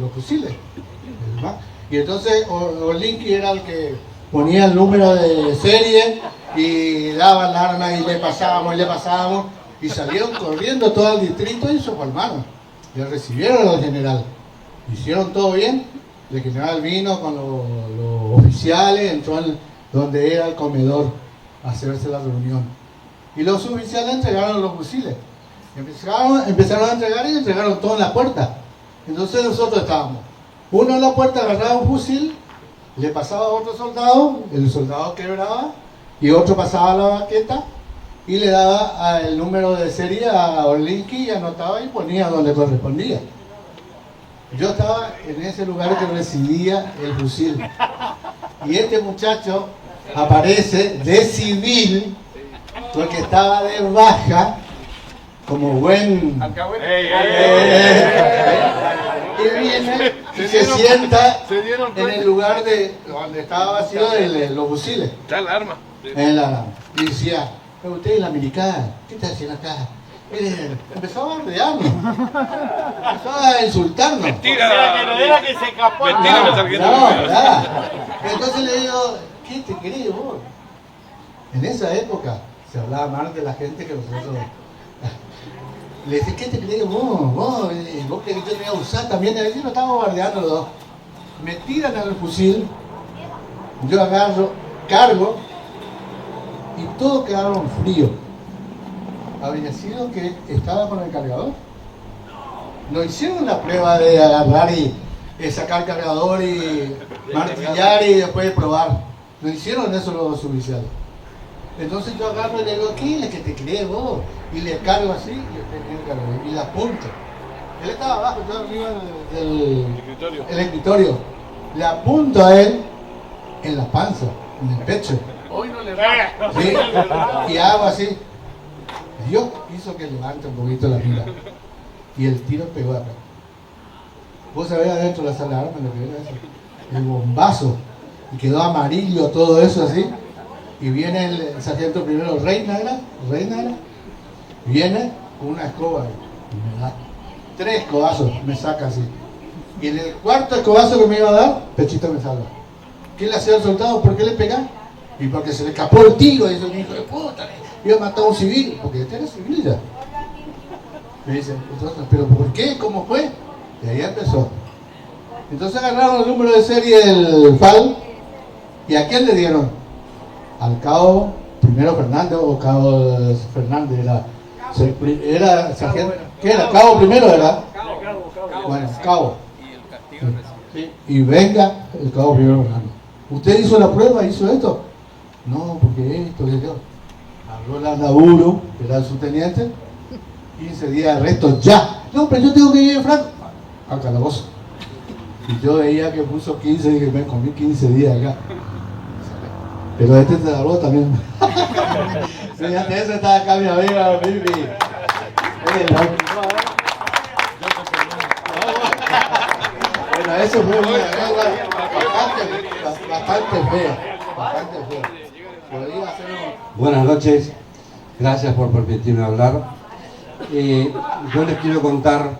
los fusiles. Y entonces Olinki era el que ponía el número de serie y daba el arma y le pasábamos. Y salieron corriendo todo el distrito y se formaron. Le recibieron al general. Hicieron todo bien. El general vino con los oficiales, entró donde era el comedor a hacerse la reunión. Y los oficiales entregaron los fusiles. Empezaron a entregar y entregaron todo en la puerta. Entonces nosotros estábamos. Uno en la puerta agarraba un fusil, le pasaba a otro soldado, el soldado quebraba, y otro pasaba la baqueta y le daba el número de serie a Orlinki y anotaba y ponía donde correspondía. Yo estaba en ese lugar que recibía el fusil. Y este muchacho aparece de civil, porque estaba de baja, como buen... Y viene y se sienta en el lugar de donde estaba vacío de los fusiles. Está el arma. En la, y decía, usted es la militar, ¿qué está haciendo acá? Empezó a bardearnos, empezó a insultarnos. Mentira, que se escapó. Mentira, sargento. Nada. Entonces le digo, ¿qué te crees vos? En esa época se hablaba más de la gente que nosotros. Le dije, ¿qué te crees vos? Vos que yo te voy a usar también. A veces lo estábamos bardeando los dos. Me tiran al fusil, yo agarro, cargo y todos quedaron fríos. Había sido que estaba con el cargador. No hicieron la prueba de agarrar y sacar el cargador y martillar y después probar. No hicieron eso los oficiales. Entonces yo agarro y le digo, ¿qué es que te crees vos? Y le cargo así y la apunto. Él estaba abajo, yo arriba del escritorio. Le apunto a él en la panza, en el pecho. Hoy no le ¿sí? Y hago así. Dios hizo que levante un poquito la mira. Y el tiro pegó acá. Vos sabés adentro de la sala de armas lo que era eso. El bombazo. Y quedó amarillo todo eso así. Y viene el sargento primero, Reina era, viene con una escoba y me da 3 escobazos, me saca así. Y en el 4º escobazo que me iba a dar, Pechito me salva. ¿Qué le hacía al soldado? ¿Por qué le pega? Y porque se le escapó el tiro, y dice un hijo de puta, iba a matar a un civil, porque este era civil ya. Me dicen, entonces, ¿pero por qué? ¿Cómo fue? Y ahí empezó. Entonces agarraron el número de serie del FAL, ¿y a quién le dieron? Al cabo primero Fernández o cabo Fernández era sargento. ¿Qué era? ¿Cabo primero era? Bueno, cabo. Sí. Y venga el cabo primero Fernández. ¿Usted hizo la prueba? ¿Hizo esto? No, porque esto, que yo. Habló la laburo, que era el subteniente. 15 días de arresto ya. No, pero yo tengo que ir en Franco. Al calabozo. Y yo veía que puso 15 y dije, me comí 15 días acá. Pero este te habló también. Sí, antes de eso estaba acá mi amiga Vivi. Bueno, eso fue una guerra bastante fea. Podría hacer Buenas noches, gracias por permitirme hablar. Yo les quiero contar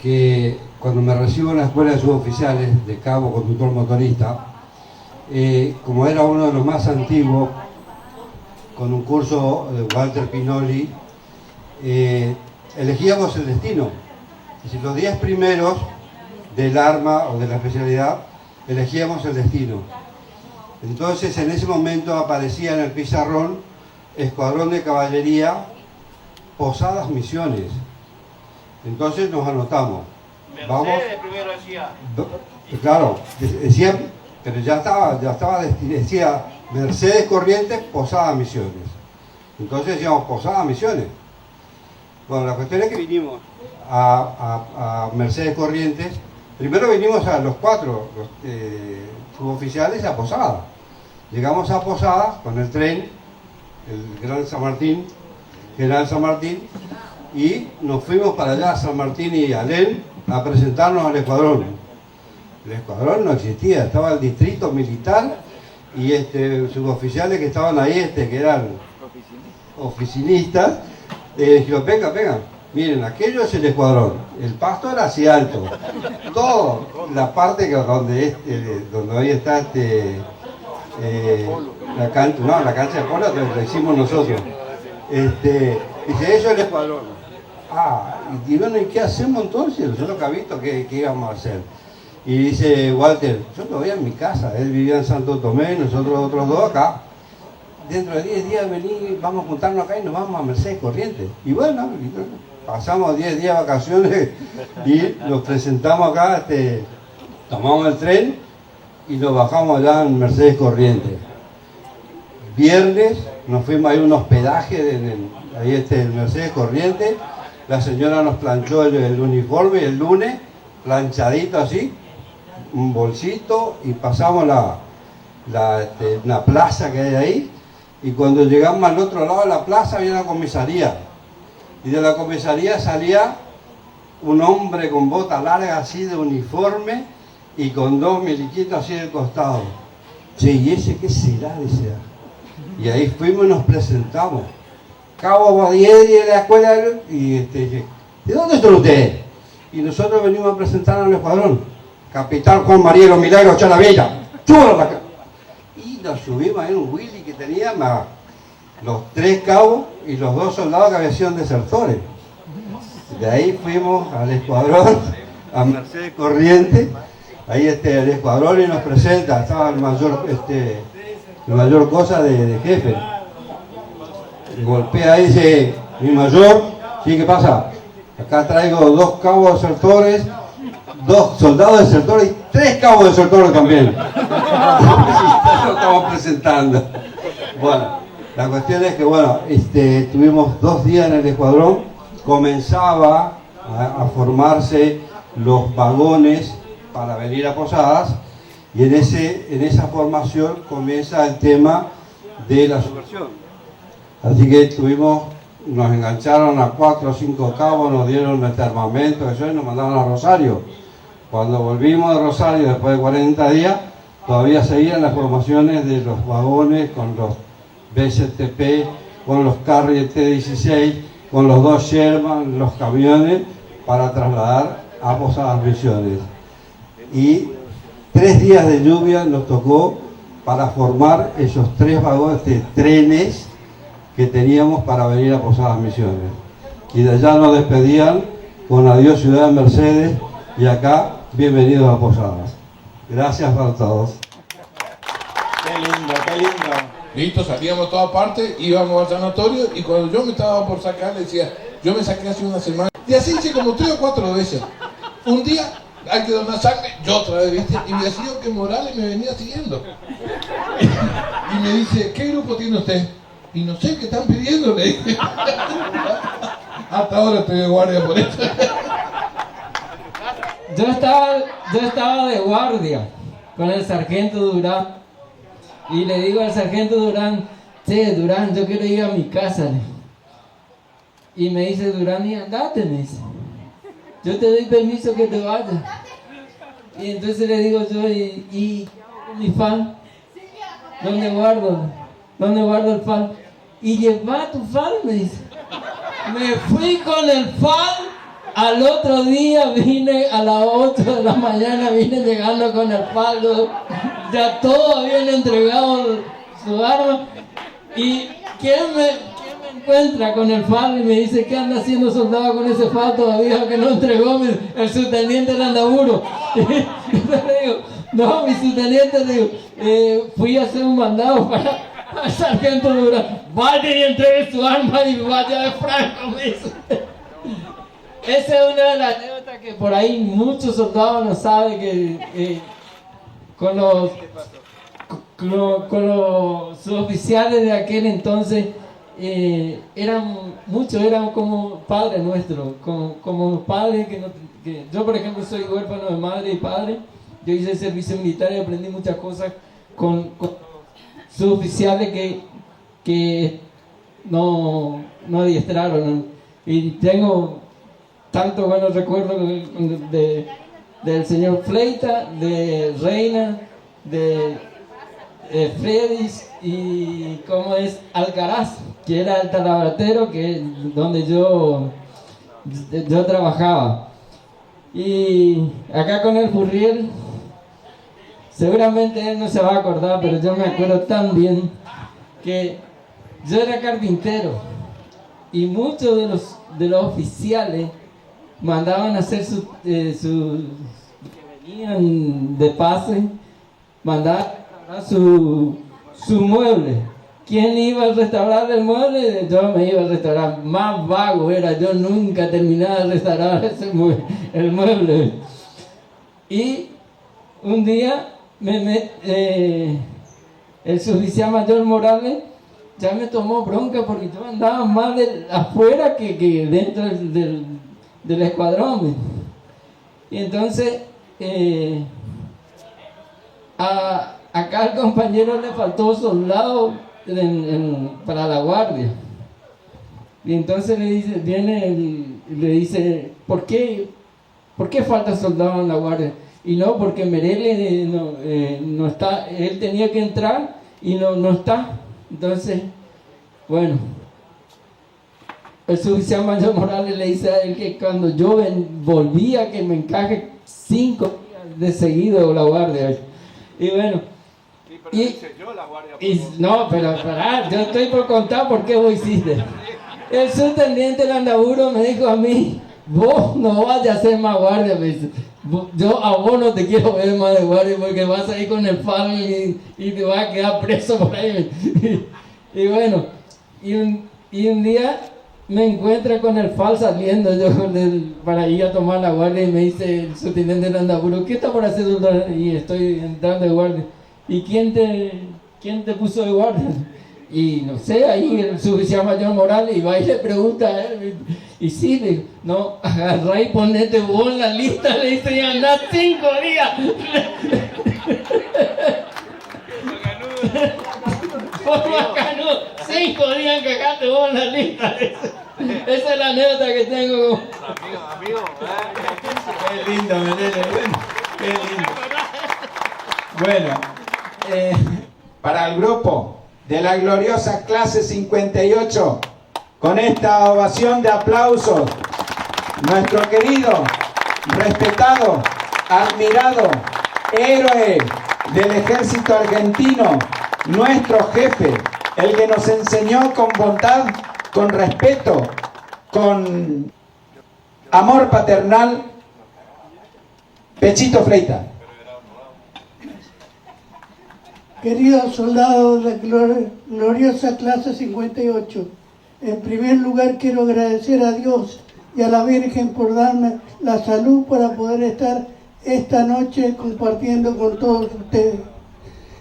que cuando me recibo en la escuela de suboficiales de cabo conductor motorista, como era uno de los más antiguos, con un curso de Walter Pinoli, elegíamos el destino. Es decir, los 10 primeros del arma o de la especialidad, elegíamos el destino. Entonces, en ese momento aparecía en el pizarrón Escuadrón de Caballería, Posadas Misiones. Entonces nos anotamos. Vamos. Primero decía. Claro, decía, pero ya estaba decía Mercedes Corrientes, Posadas Misiones. Entonces decíamos Posadas Misiones. Bueno, la cuestión es que vinimos a Mercedes Corrientes. Primero vinimos a los 4 suboficiales a Posada. Llegamos a Posada con el tren, el General San Martín, y nos fuimos para allá a San Martín y Alén a presentarnos al escuadrón. El escuadrón no existía, estaba el distrito militar y suboficiales que estaban ahí, que eran oficinistas. Dijeron, venga, miren, aquello es el escuadrón. El pasto era así alto. Toda la parte donde ahí está la cancha de polo la hicimos nosotros. Dice, eso es el escuadrón. Y bueno, ¿y qué hacemos entonces? Nosotros Cabito, ¿qué íbamos a hacer? Y dice Walter, yo me voy a mi casa. Él vivía en Santo Tomé, nosotros otros 2 acá. Dentro de 10 días vamos a juntarnos acá y nos vamos a Mercedes Corrientes. Y bueno, pasamos 10 días de vacaciones y nos presentamos acá, tomamos el tren y nos bajamos allá en Mercedes Corrientes. Viernes nos fuimos a ir a un hospedaje en Mercedes Corrientes. La señora nos planchó el uniforme y el lunes, planchadito así, un bolsito, y pasamos una plaza que hay ahí. Y cuando llegamos al otro lado de la plaza había una comisaría. Y de la comisaría salía un hombre con bota larga así de uniforme y con 2 miliquitos así del costado. Che, ¿y ese qué será? Decía. Y ahí fuimos y nos presentamos. Cabo Badier de la escuela, y dije, ¿de dónde están ustedes? Y nosotros venimos a presentar al escuadrón. Capitán Juan María de los Milagros Chalavilla. ¡Chúbalo para acá! Y nos subimos ahí en un Willy que tenía los 3 cabos y los 2 soldados que habían sido desertores. De ahí fuimos al escuadrón, a Mercedes Corrientes. Ahí el escuadrón y nos presenta, estaba el mayor cosa de jefe. Golpea ahí, dice, mi mayor, ¿sí qué pasa? Acá traigo 2 cabos desertores, 2 soldados desertores y 3 cabos desertores también. Lo estamos presentando. Bueno, la cuestión es que tuvimos 2 días en el escuadrón, comenzaba a formarse los vagones para venir a Posadas, y en esa formación comienza el tema de la subversión. Así que nos engancharon a 4 o 5 cabos, nos dieron este armamento, eso, y nos mandaron a Rosario. Cuando volvimos de Rosario, después de 40 días, todavía seguían las formaciones de los vagones con los BCTP, con los Carrier T-16, con los 2 Sherman, los camiones, para trasladar a Posadas Misiones. Y 3 días de lluvia nos tocó para formar esos 3 vagones de trenes que teníamos para venir a Posadas Misiones. Y de allá nos despedían con adiós Ciudad de Mercedes, y acá bienvenidos a Posadas. Gracias para todos. Qué lindo, qué lindo. Listo, salíamos a todas partes, íbamos al sanatorio, y cuando yo me estaba por sacar, le decía, yo me saqué hace una semana. Y así hice como 3 o 4 veces. Un día hay que donar sangre, yo otra vez, ¿viste? Y me decía que Morales me venía siguiendo. Y me dice, ¿qué grupo tiene usted? Y no sé qué están pidiendo, le dije. Hasta ahora estoy de guardia por esto. Yo estaba de guardia con el sargento Durán. Y le digo al sargento Durán, che, Durán, yo quiero ir a mi casa. Y me dice Durán, y andate, me dice. Yo te doy permiso que te vayas. Y entonces le digo yo, ¿y mi fan? ¿Dónde guardo el fan? Y lleva tu fan, me dice. Me fui con el fan. Al otro día vine a las 8 de la mañana, vine llegando con el faldo. Ya todos habían entregado su arma. ¿Y quién me encuentra con el faldo y me dice que anda haciendo soldado con ese faldo todavía que no entregó el subteniente Landaburu? Y yo le digo, no, mi subteniente, le digo, fui a hacer un mandado para el sargento Durán. Vaya y entregue su arma y vaya de Franco, me dice. Esa es una de las anécdotas que por ahí muchos soldados no saben, que con los suboficiales de aquel entonces eran como padres nuestros, como padres que yo, por ejemplo, soy huérfano de madre y padre. Yo hice servicio militar y aprendí muchas cosas con suboficiales que no adiestraron, y tengo tanto buenos recuerdos del señor Fleita, de Reina, de Fredis y como es Alcaraz, que era el talabartero donde yo trabajaba. Y acá con el Furriel, seguramente él no se va a acordar, pero yo me acuerdo tan bien que yo era carpintero y muchos de los oficiales mandaban a hacer que venían de pase, mandaban a su mueble. ¿Quién iba a restaurar el mueble? Yo me iba a restaurar. Más vago era, yo nunca terminaba de restaurar el mueble. Y un día el suboficial mayor Morales ya me tomó bronca porque yo andaba más afuera que dentro del escuadrón. Y entonces acá al compañero le faltó soldado para la guardia. Y entonces le dice, ¿por qué falta soldado en la guardia? Y no, porque Merele no está, él tenía que entrar y no está. Entonces, bueno, el suboficial mayor Morales le dice a él que cuando yo volvía que me encaje 5 días de seguido la guardia. Y bueno, no, pero pará, yo estoy por contar por qué vos hiciste. El subteniente Landaburu me dijo a mí, vos no vayas a hacer más guardia, me dice. Yo a vos no te quiero ver más de guardia porque vas a ir con el faro y te vas a quedar preso por ahí. Y bueno, y un día me encuentro con el FAL saliendo yo para ir a tomar la guardia y me dice el subteniente Landaburu, ¿qué está por hacer? Y estoy entrando de guardia. ¿Y quién te puso de guardia? Y no sé, ahí el suboficial mayor Morales, y va y le pregunta a él, y sí, le digo, no, agarrá y ponete vos en la lista, le dice, y andá 5 días. Macanudo, 5 días cagaste vos en la lista. Esa es la anécdota que tengo. Qué lindo, Menele. Qué lindo. Bueno, para el grupo de la gloriosa clase 58, con esta ovación de aplausos, nuestro querido, respetado, admirado, héroe del ejército argentino, nuestro jefe, el que nos enseñó con bondad, con respeto, con amor paternal, Pechito Fleitas. Queridos soldados de la gloriosa clase 58, en primer lugar quiero agradecer a Dios y a la Virgen por darme la salud para poder estar esta noche compartiendo con todos ustedes.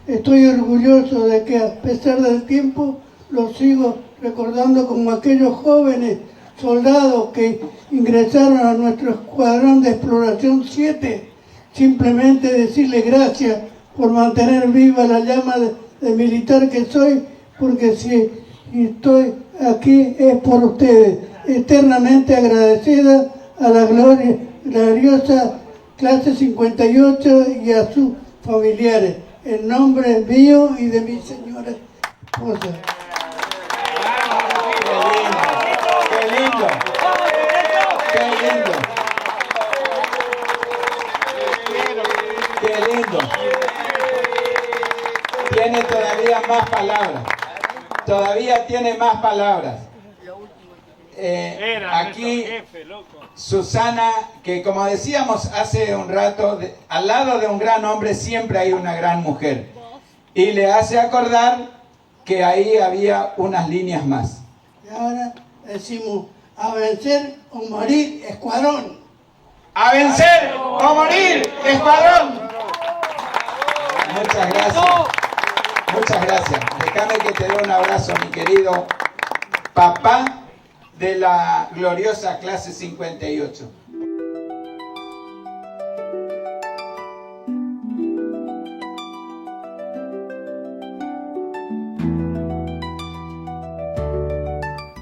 Estoy orgulloso de que a pesar del tiempo los sigo recordando como aquellos jóvenes soldados que ingresaron a nuestro escuadrón de exploración 7. Simplemente decirles gracias por mantener viva la llama de militar que soy, porque si estoy aquí es por ustedes. Eternamente agradecida a la gloriosa clase 58 y a sus familiares, en nombre mío y de mi señora esposa. ¡Qué lindo! ¡Qué lindo! ¡Qué lindo! Tiene todavía más palabras. Todavía tiene más palabras. Aquí Susana, que como decíamos hace un rato, al lado de un gran hombre siempre hay una gran mujer. Y le hace acordar que ahí había unas líneas más. Y ahora decimos, a vencer o morir, escuadrón. ¡A vencer o morir, escuadrón! Muchas gracias. Muchas gracias. Déjame que te dé un abrazo, mi querido papá de la gloriosa clase 58.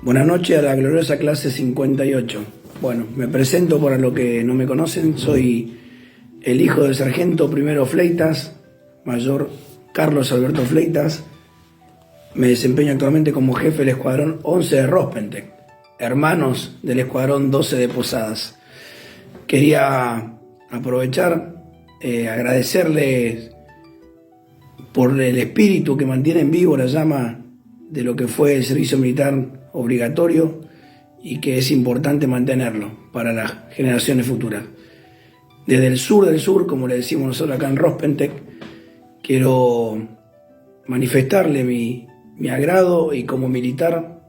Buenas noches a la gloriosa clase 58. Bueno, me presento para los que no me conocen. Soy el hijo del sargento primero Fleitas, mayor Carlos Alberto Fleitas. Me desempeño actualmente como jefe del escuadrón 11 de Rospentec, hermanos del escuadrón 12 de Posadas. Quería aprovechar, agradecerles por el espíritu que mantienen vivo la llama de lo que fue el servicio militar obligatorio y que es importante mantenerlo para las generaciones futuras. Desde el sur del sur, como le decimos nosotros acá en Rospentec, quiero manifestarle mi agrado y como militar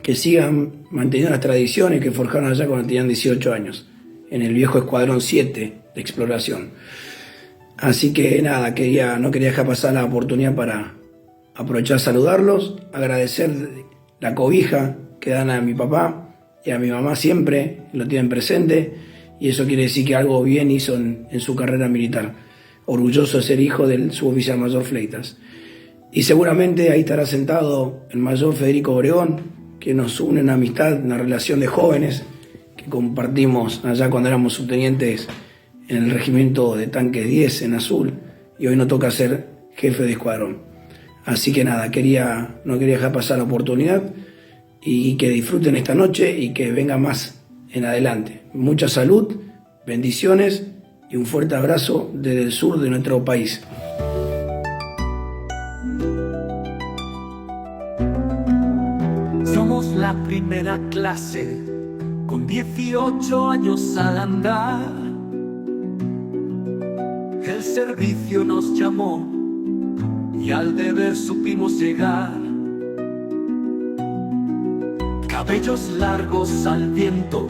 que sigan manteniendo las tradiciones que forjaron allá cuando tenían 18 años, en el viejo escuadrón 7 de exploración. Así que nada, no quería dejar pasar la oportunidad para aprovechar a saludarlos, agradecer la cobija que dan a mi papá y a mi mamá siempre, lo tienen presente, y eso quiere decir que algo bien hizo en su carrera militar. Orgulloso de ser hijo del suboficial mayor Fleitas. Y seguramente ahí estará sentado el mayor Federico Obregón, que nos une una amistad, una relación de jóvenes que compartimos allá cuando éramos subtenientes en el regimiento de tanques 10 en Azul, y hoy nos toca ser jefe de escuadrón. Así que nada, no quería dejar pasar la oportunidad y que disfruten esta noche y que venga más en adelante. Mucha salud, bendiciones y un fuerte abrazo desde el sur de nuestro país. Somos la primera clase, con 18 años al andar. El servicio nos llamó y al deber supimos llegar. Cabellos largos al viento,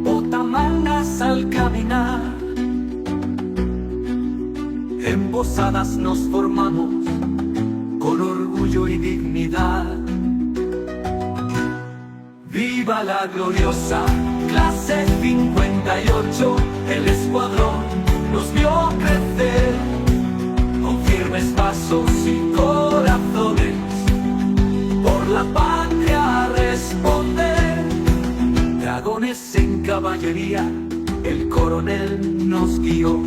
botamangas al caminar. En Posadas nos formamos con orgullo y dignidad. ¡Viva la gloriosa clase 58! El escuadrón nos vio crecer con firmes pasos y corazones. la patria responder. Dragones en caballería, el coronel nos guió.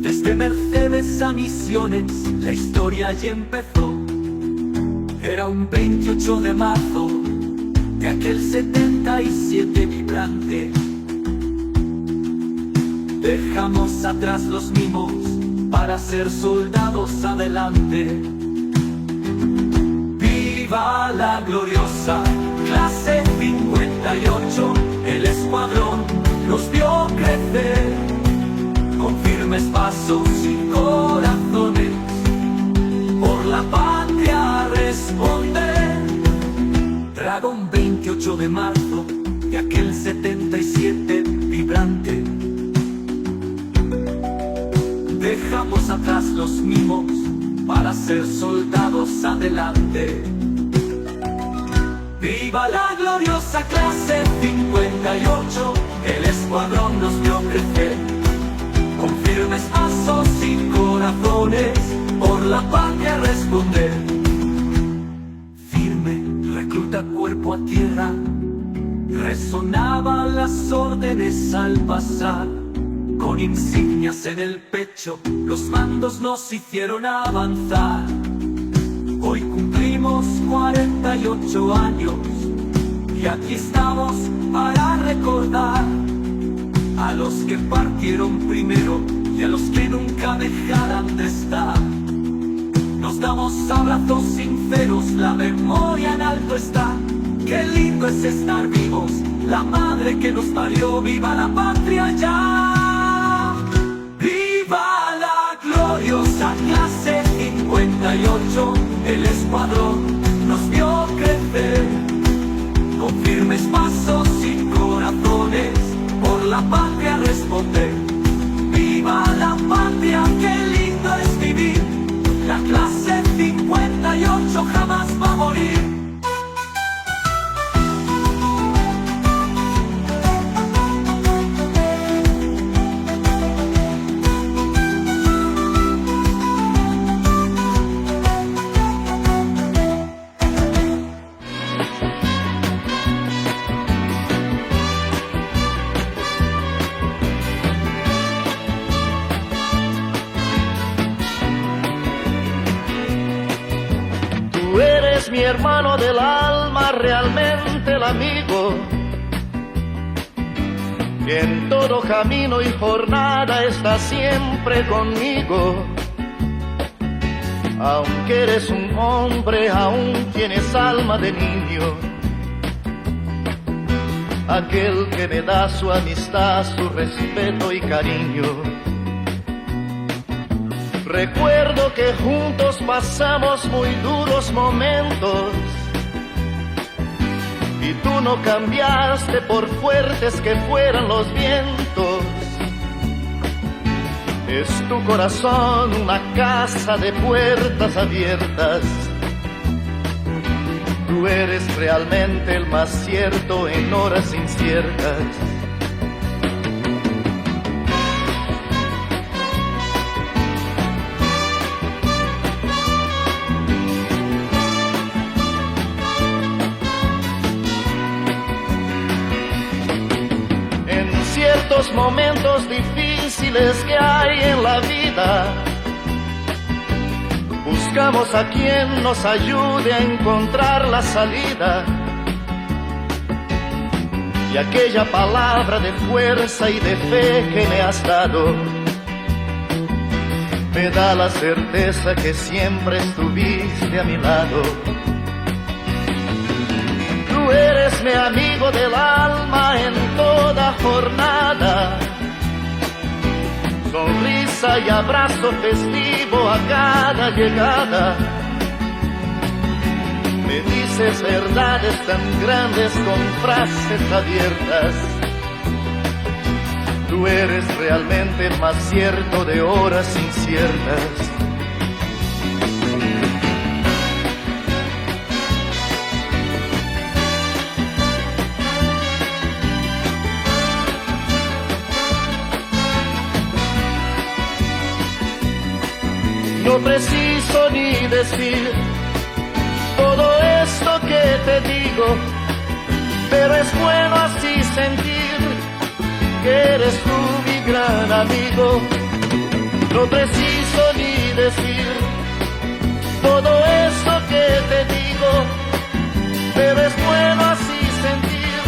Desde Mercedes a Misiones, la historia ya empezó. Era un 28 de marzo de aquel 77 vibrante. Dejamos atrás los mimos para ser soldados adelante. ¡Viva la gloriosa clase 58! El escuadrón nos vio crecer con firmes pasos y corazones, por la patria responder. Dragón 28 de marzo de aquel 77 vibrante. Dejamos atrás los mimos para ser soldados adelante. ¡Viva la gloriosa clase 58! El escuadrón nos vio crecer con firmes pasos y corazones, por la patria responder. Firme, recluta cuerpo a tierra, resonaban las órdenes al pasar. Con insignias en el pecho, los mandos nos hicieron avanzar. Hoy cumplimos 48 años y aquí estamos para recordar a los que partieron primero y a los que nunca dejarán de estar. Nos damos abrazos sinceros, la memoria en alto está. Qué lindo es estar vivos, la madre que nos parió. ¡Viva la patria ya! ¡Viva la gloriosa clase 58! El escuadrón nos vio crecer con firmes pasos y corazones, por la patria responder. ¡Viva la patria! ¡Qué lindo es vivir! La clase 58 jamás va a morir. Mi hermano del alma, realmente el amigo, que en todo camino y jornada está siempre conmigo. Aunque eres un hombre, aún tienes alma de niño. Aquel que me da su amistad, su respeto y cariño. Recuerdo que juntos pasamos muy duros momentos y tú no cambiaste por fuertes que fueran los vientos. Es tu corazón una casa de puertas abiertas. Tú eres realmente el más cierto en horas inciertas. Momentos difíciles que hay en la vida, buscamos a quien nos ayude a encontrar la salida. Y aquella palabra de fuerza y de fe que me has dado me da la certeza que siempre estuviste a mi lado. Tú eres mi amigo del alma en toda jornada, sonrisa y abrazo festivo a cada llegada. Me dices verdades tan grandes con frases abiertas. Tú eres realmente el más cierto de horas inciertas. No preciso ni decir, todo que te digo, pero es bueno así sentir que eres tú mi gran amigo. No preciso ni decir todo eso que te digo, pero es bueno así sentir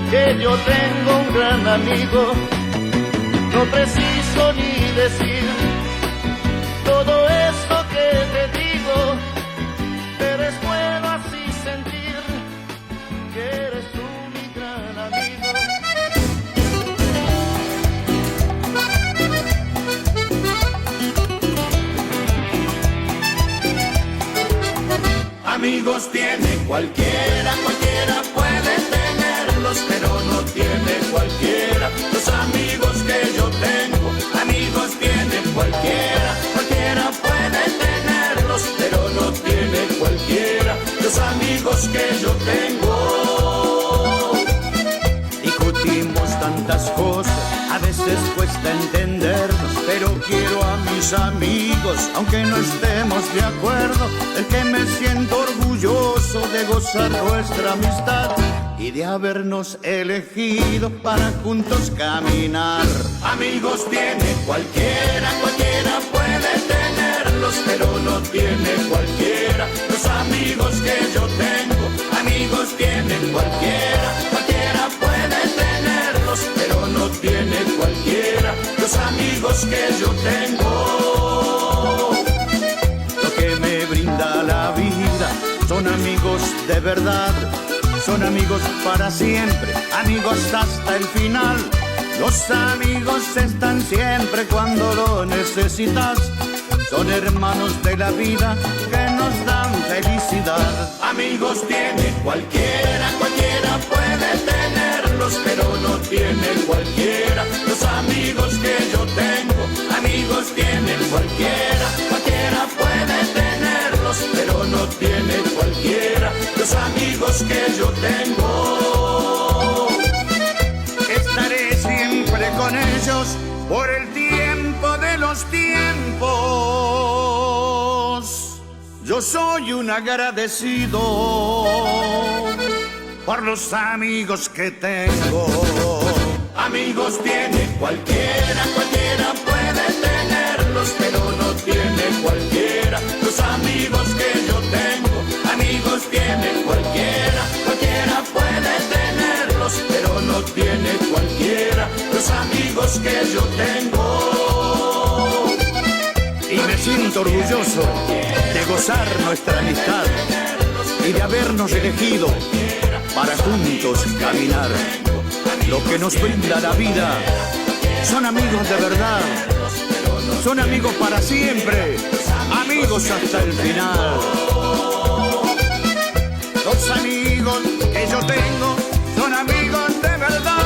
que yo tengo un gran amigo. No preciso ni decir todo eso que te digo, pero es bueno así sentir que eres tú mi gran amigo. Amigos tiene cualquiera, cualquiera puede tenerlos, pero no tiene cualquiera los amigos que yo tengo. Amigos tiene cualquiera, cualquiera puede tenerlos, pero no tiene cualquiera los amigos que yo tengo. Discutimos tantas cosas, a veces cuesta entendernos, pero quiero a mis amigos, aunque no estemos de acuerdo, el que me siento orgulloso de gozar nuestra amistad y de habernos elegido para juntos caminar. Amigos tiene cualquiera, cualquiera puede tenerlos, pero no tiene cualquiera los amigos que yo tengo. Amigos tiene cualquiera, cualquiera puede tenerlos, pero no tiene cualquiera los amigos que yo tengo. Lo que me brinda la vida son amigos de verdad, son amigos para siempre, amigos hasta el final. Los amigos están siempre cuando lo necesitas, son hermanos de la vida que nos dan felicidad. Amigos tiene cualquiera, cualquiera puede tenerlos, pero no tiene cualquiera los amigos que yo tengo. Amigos tiene cualquiera, cualquiera puede tenerlos, pero no tiene cualquiera los amigos que yo tengo. Estaré siempre con ellos por el tiempo de los tiempos. Yo soy un agradecido por los amigos que tengo. Amigos tiene cualquiera, cualquiera puede tenerlos, pero no tiene cualquiera los amigos que yo tengo. Amigos tiene cualquiera, cualquiera puede tenerlos, pero no tiene cualquiera los amigos que yo tengo. Y me siento orgulloso de gozar nuestra amistad y de habernos elegido para juntos caminar. Lo que nos brinda la vida son amigos de verdad, son amigos para siempre, amigos hasta el final. Los amigos que yo tengo son amigos de verdad.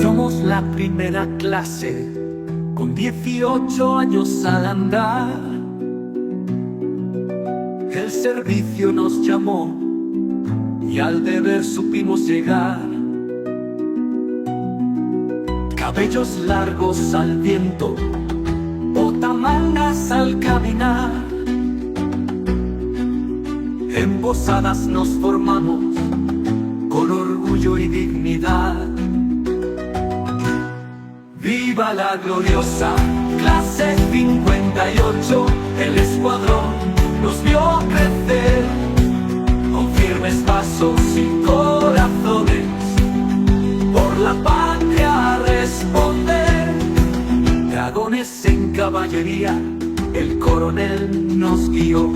Somos la primera clase, con 18 años al andar. El servicio nos llamó y al deber supimos llegar. Cabellos largos al viento, botamangas al caminar. En posadas nos formamos con orgullo y dignidad. Viva la gloriosa clase 58, el escuadrón nos vio crecer con firmes pasos y corazones, por la patria a responder. Dragones en caballería, el coronel nos guió.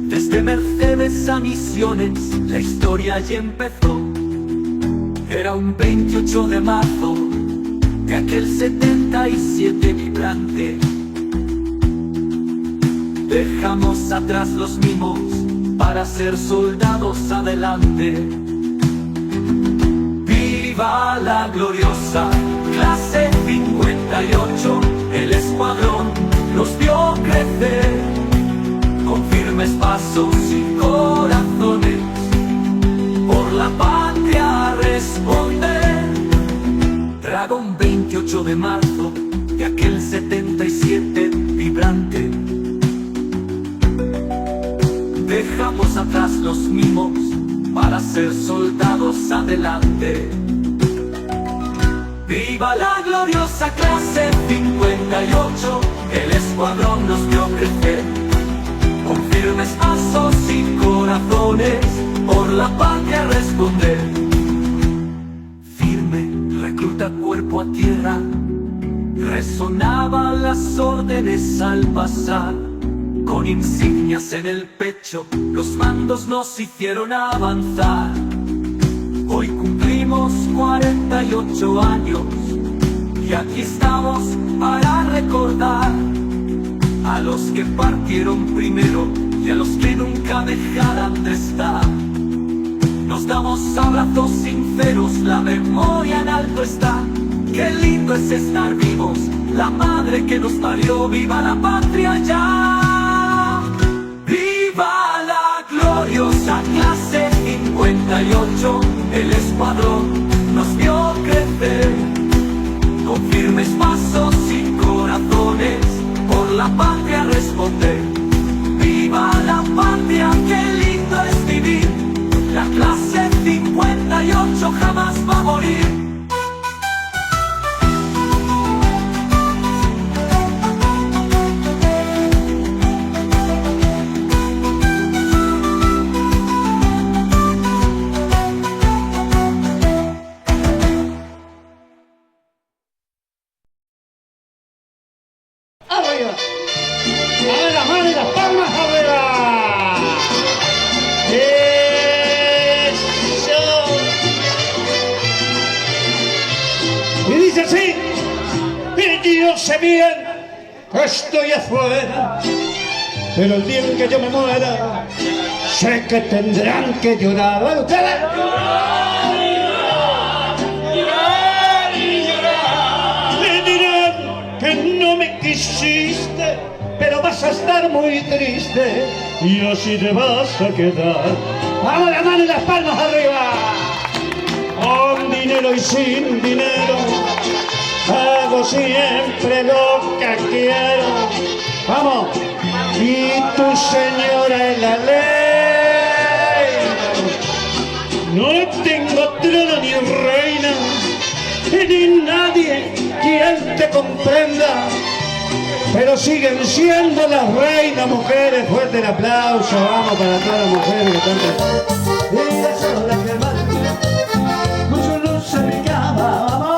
Desde Mercedes a Misiones, la historia ya empezó. Era un 28 de marzo de aquel 77 vibrante. Dejamos atrás los mimos para ser soldados adelante. Viva la gloriosa clase 58, el escuadrón nos vio crecer pasos y corazones, por la patria responder. Dragón 28 de marzo de aquel 77 vibrante. Dejamos atrás los mimos para ser soldados adelante. ¡Viva la gloriosa clase 58! El escuadrón nos vio crecer, con firmes pasos y corazones, por la patria responder. Firme, recluta cuerpo a tierra, resonaban las órdenes al pasar. Con insignias en el pecho, los mandos nos hicieron avanzar. Hoy cumplimos 48 años y aquí estamos para recordar a los que partieron primero y a los que nunca dejarán de estar. Nos damos abrazos sinceros, la memoria en alto está. Qué lindo es estar vivos, la madre que nos parió, viva la patria ya. Viva la gloriosa clase 58, el escuadrón nos vio crecer, con firmes pasos y corazones, por la patria responder. Viva la patria, qué lindo es vivir, la clase 58 jamás va a morir. ¡Arriba! ¡A ver las manos y las palmas arriba! ¡Eso! Y dice así: y yo sé bien que estoy afuera, pero el día en que yo me muera, sé que tendrán que llorar. ¿Ven ustedes? Que no me quisiste, pero vas a estar muy triste y así te vas a quedar. Vamos, la mano y las palmas arriba. Con dinero y sin dinero, hago siempre lo que quiero. Vamos. Y tu señora es la ley. No tengo trono ni reina, ni nadie quien te comprenda, pero siguen siendo las reinas mujeres. Fuerte el aplauso, vamos, para todas las mujeres que están. Ellas son las que más mucho luz en mi cama, vamos.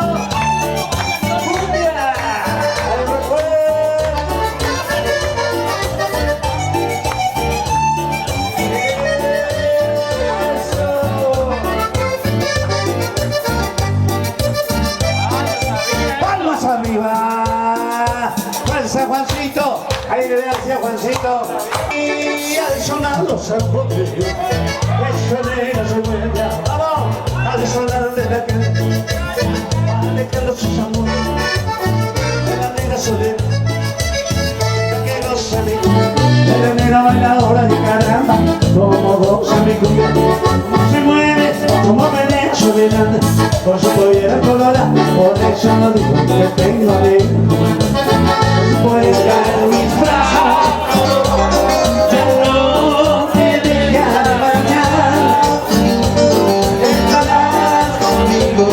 Arriba, Juanza, Juancito, ahí le decía Juancito. Y al sonar los acordes, esa negra se mueve. Vamos, al sonar de la calle, vale que los amores de la negra soledad, que los amigos de la negra bailadora de caramba, como dos amigos, se mueve como venía soledad. Por su pollera colorada, por eso no digo que tengo alegría. Pues caer mis brazos, ya no te deja bañar. Estarás conmigo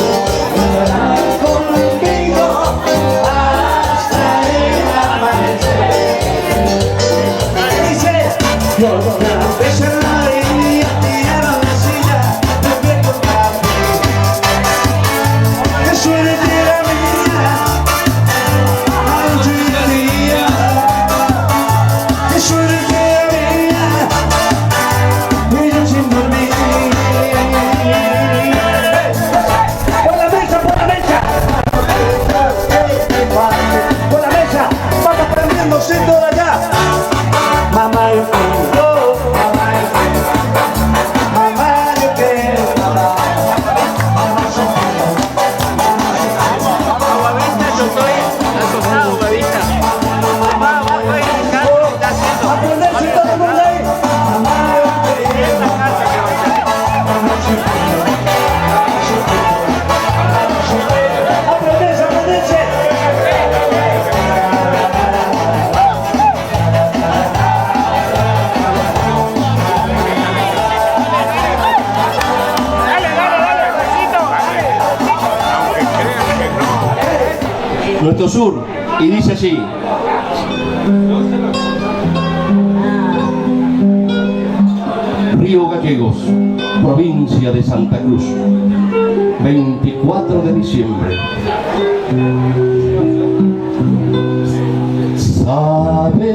hasta el amanecer. Dice, yo una vez en la alegría tiraba una silla, me vengo café. Que suene de la mañana, Sur, y dice así. Río Gallegos, provincia de Santa Cruz, 24 de diciembre. ¿Sabes?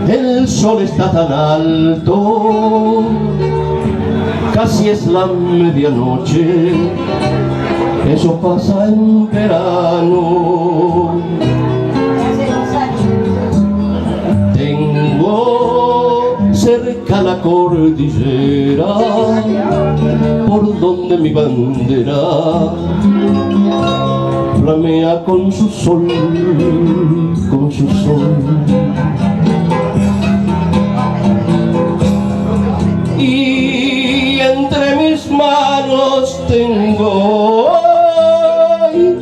El sol está tan alto, casi es la medianoche, eso pasa en verano. Tengo cerca la cordillera, por donde mi bandera flamea con su sol, con su sol. Y entre mis manos tengo hoy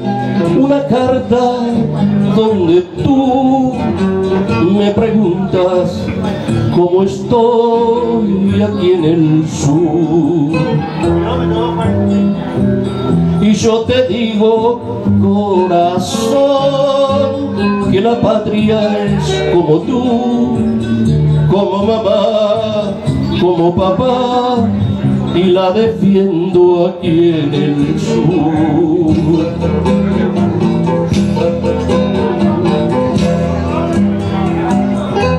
una carta donde tú me preguntas cómo estoy aquí en el sur. Y yo te digo, corazón, que la patria es como tú, como mamá, como papá, y la defiendo aquí en el sur.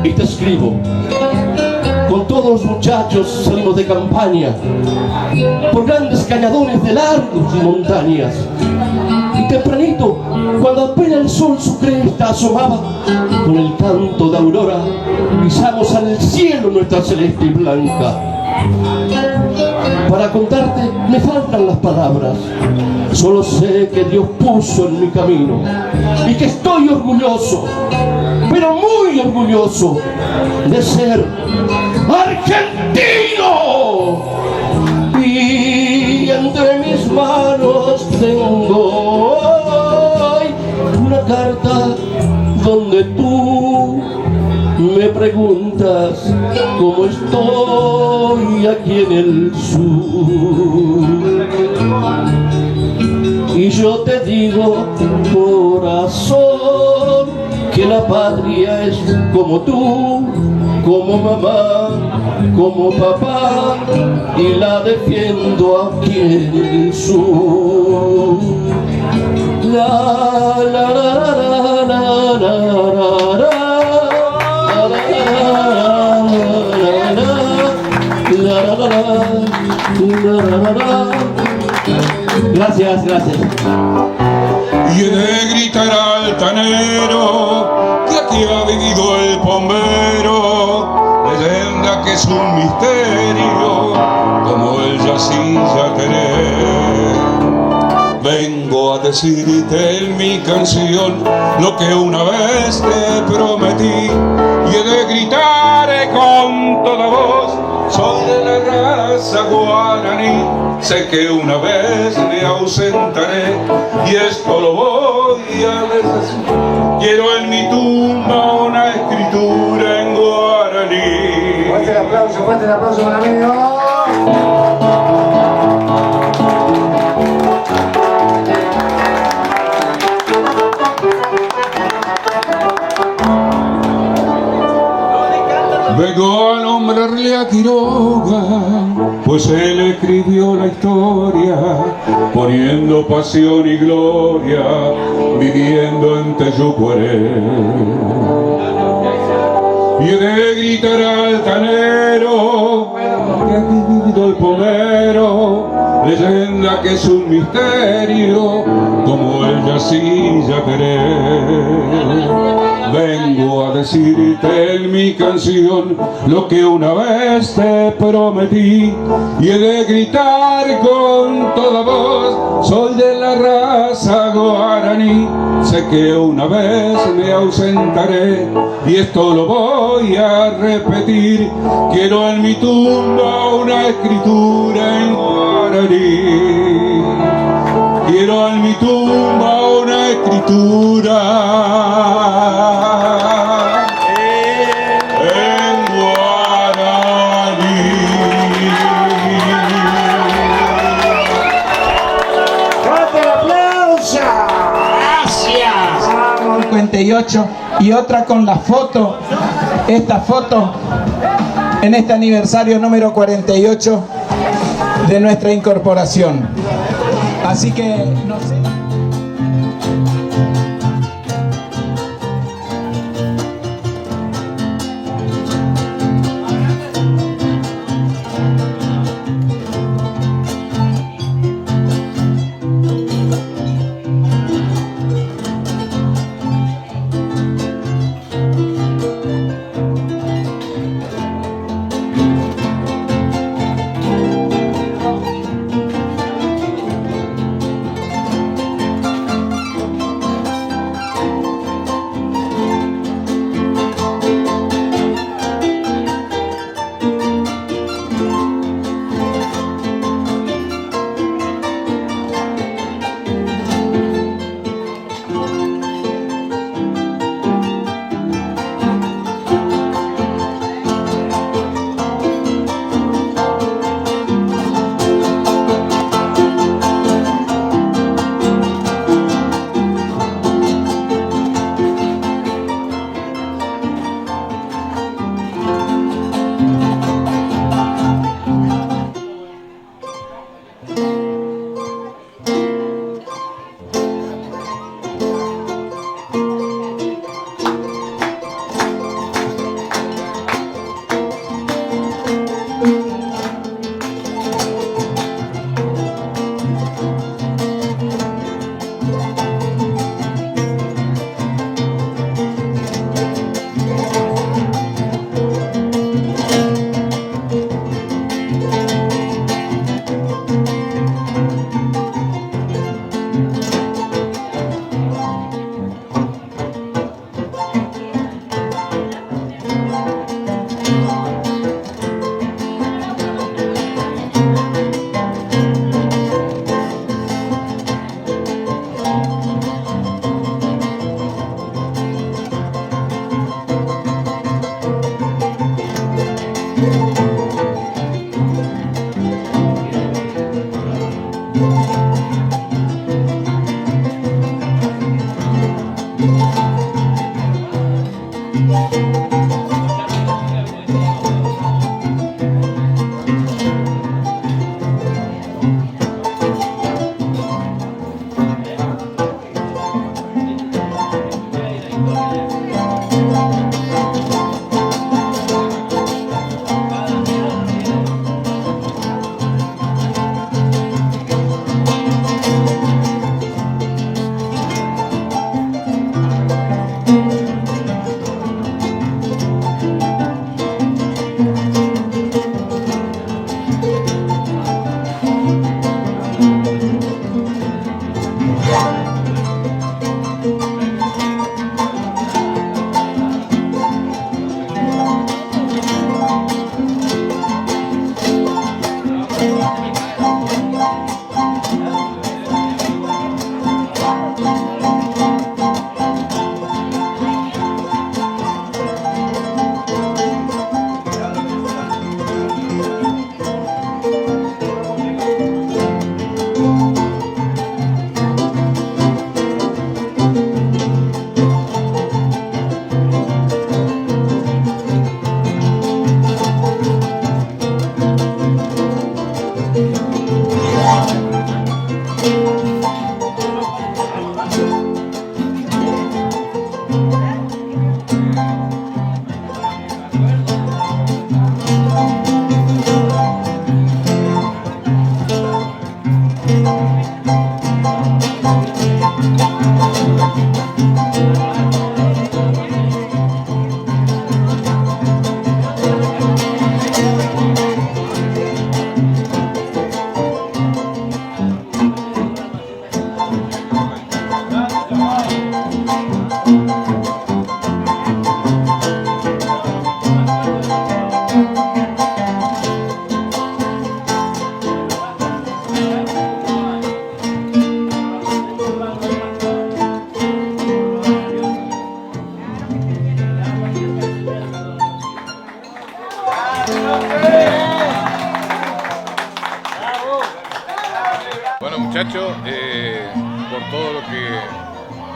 Y te escribo, con todos los muchachos salimos de campaña, por grandes cañadones de lagos y montañas. Y tempranito, cuando apenas el sol su cresta asomaba, con el canto de aurora, pisamos al cielo nuestra celeste y blanca. Para contarte me faltan las palabras, solo sé que Dios puso en mi camino y que estoy orgulloso, pero muy orgulloso de ser argentino. Y entre mis manos tengo hoy una carta donde tú me preguntas cómo estoy aquí en el sur. Y yo te digo, corazón, que la patria es como tú, como mamá, como papá, y la defiendo aquí en el sur. La la la la la la la. Gracias, gracias. Y he de gritar altanero que aquí ha vivido el bombero, leyenda que es un misterio como el yacilla tener. Vengo a decirte en mi canción lo que una vez te prometí, y he de gritar con toda voz, soy de la raza guaraní. Sé que una vez me ausentaré y esto lo voy a decir. Quiero en mi tumba una escritura en guaraní. Fuerte el aplauso, buen amigo. Vengo a nombrarle a Quiroga, pues él escribió la historia, poniendo pasión y gloria, viviendo en Teyucuaré. Y he de gritar altanero que ha vivido el pomero, leyenda que es un misterio como el yacilla querer. Vengo a decirte en mi canción lo que una vez te prometí, y he de gritar con toda voz, soy de la raza guaraní. Sé que una vez me ausentaré y esto lo voy a repetir. Quiero en mi tumba una escritura en guaraní. Quiero en mi tumba una escritura en guaraní. ¡Fuerte el aplauso! 58 y otra con la foto, esta foto en este aniversario número 48 de nuestra incorporación. Así que no sé.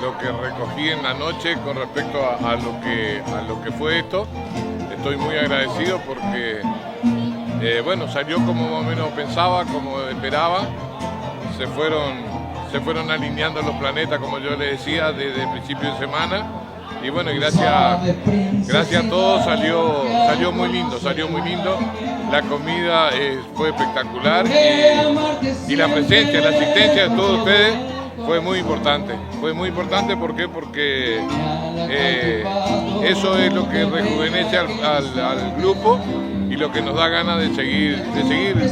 lo que recogí en la noche con respecto a lo que fue esto. Estoy muy agradecido porque bueno, salió como más o menos pensaba, como esperaba. Se fueron alineando los planetas, como yo les decía, desde el principio de semana. Y bueno, gracias a todos salió muy lindo, La comida fue espectacular y la presencia, la asistencia de todos ustedes fue muy importante. ¿Por qué? Porque eso es lo que rejuvenece al grupo y lo que nos da ganas de seguir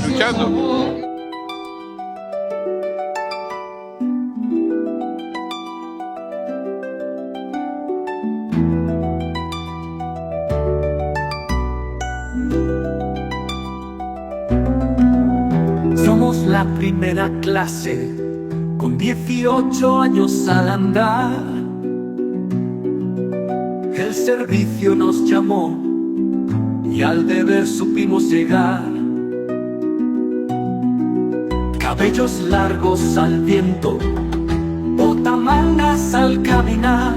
luchando. Somos la primera clase, con 18 años al andar. El servicio nos llamó y al deber supimos llegar. Cabellos largos al viento, botamangas al caminar.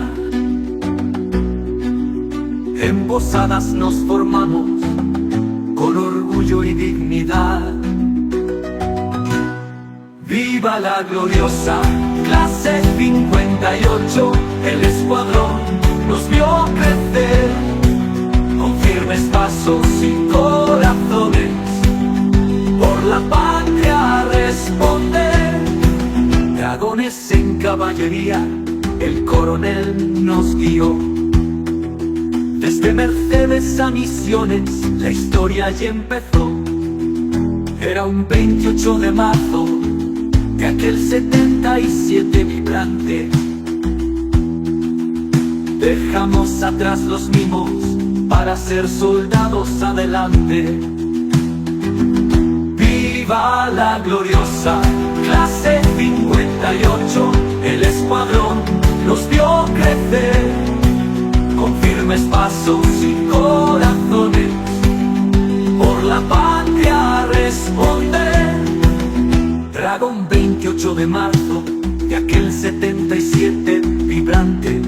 Embosadas nos formamos con orgullo y dignidad. ¡Viva la gloriosa clase 58! El escuadrón nos vio crecer con firmes pasos y corazones, por la patria responder. Dragones en caballería, el coronel nos guió. Desde Mercedes a Misiones, la historia ya empezó. Era un 28 de marzo de aquel 77 vibrante. Dejamos atrás los mimos para ser soldados adelante. ¡Viva la gloriosa clase 58! El escuadrón nos vio crecer con firmes pasos y corazones, por la patria responder. Dragón 28 de marzo de aquel 77 vibrante.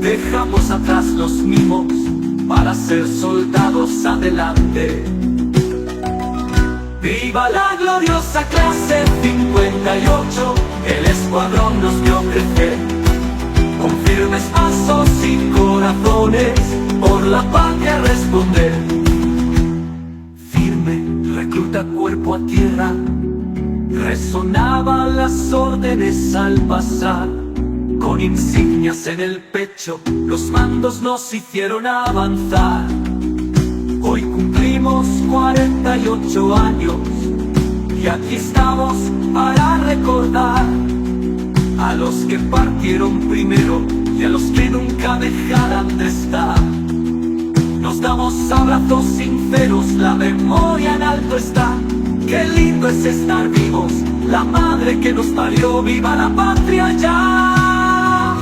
Dejamos atrás los mimos para ser soldados adelante. ¡Viva la gloriosa clase 58! El escuadrón nos vio crecer con firmes pasos y corazones, por la patria responder. Recluta cuerpo a tierra, resonaban las órdenes al pasar. Con insignias en el pecho, los mandos nos hicieron avanzar. Hoy cumplimos 48 años y aquí estamos para recordar a los que partieron primero y a los que nunca dejarán de estar. Nos damos abrazos sinceros, la memoria en alto está. Qué lindo es estar vivos, la madre que nos parió. ¡Viva la patria ya!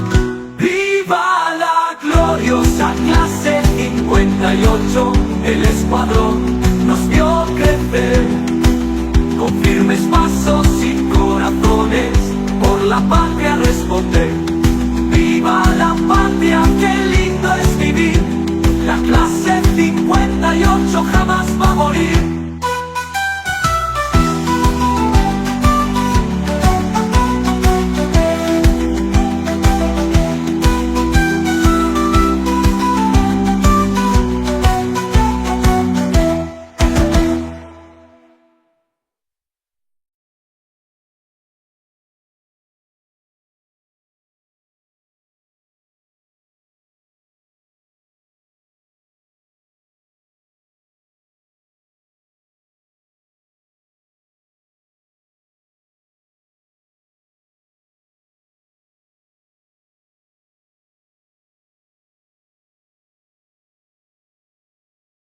¡Viva la gloriosa clase 58! El escuadrón nos vio crecer con firmes pasos y corazones, por la patria responder.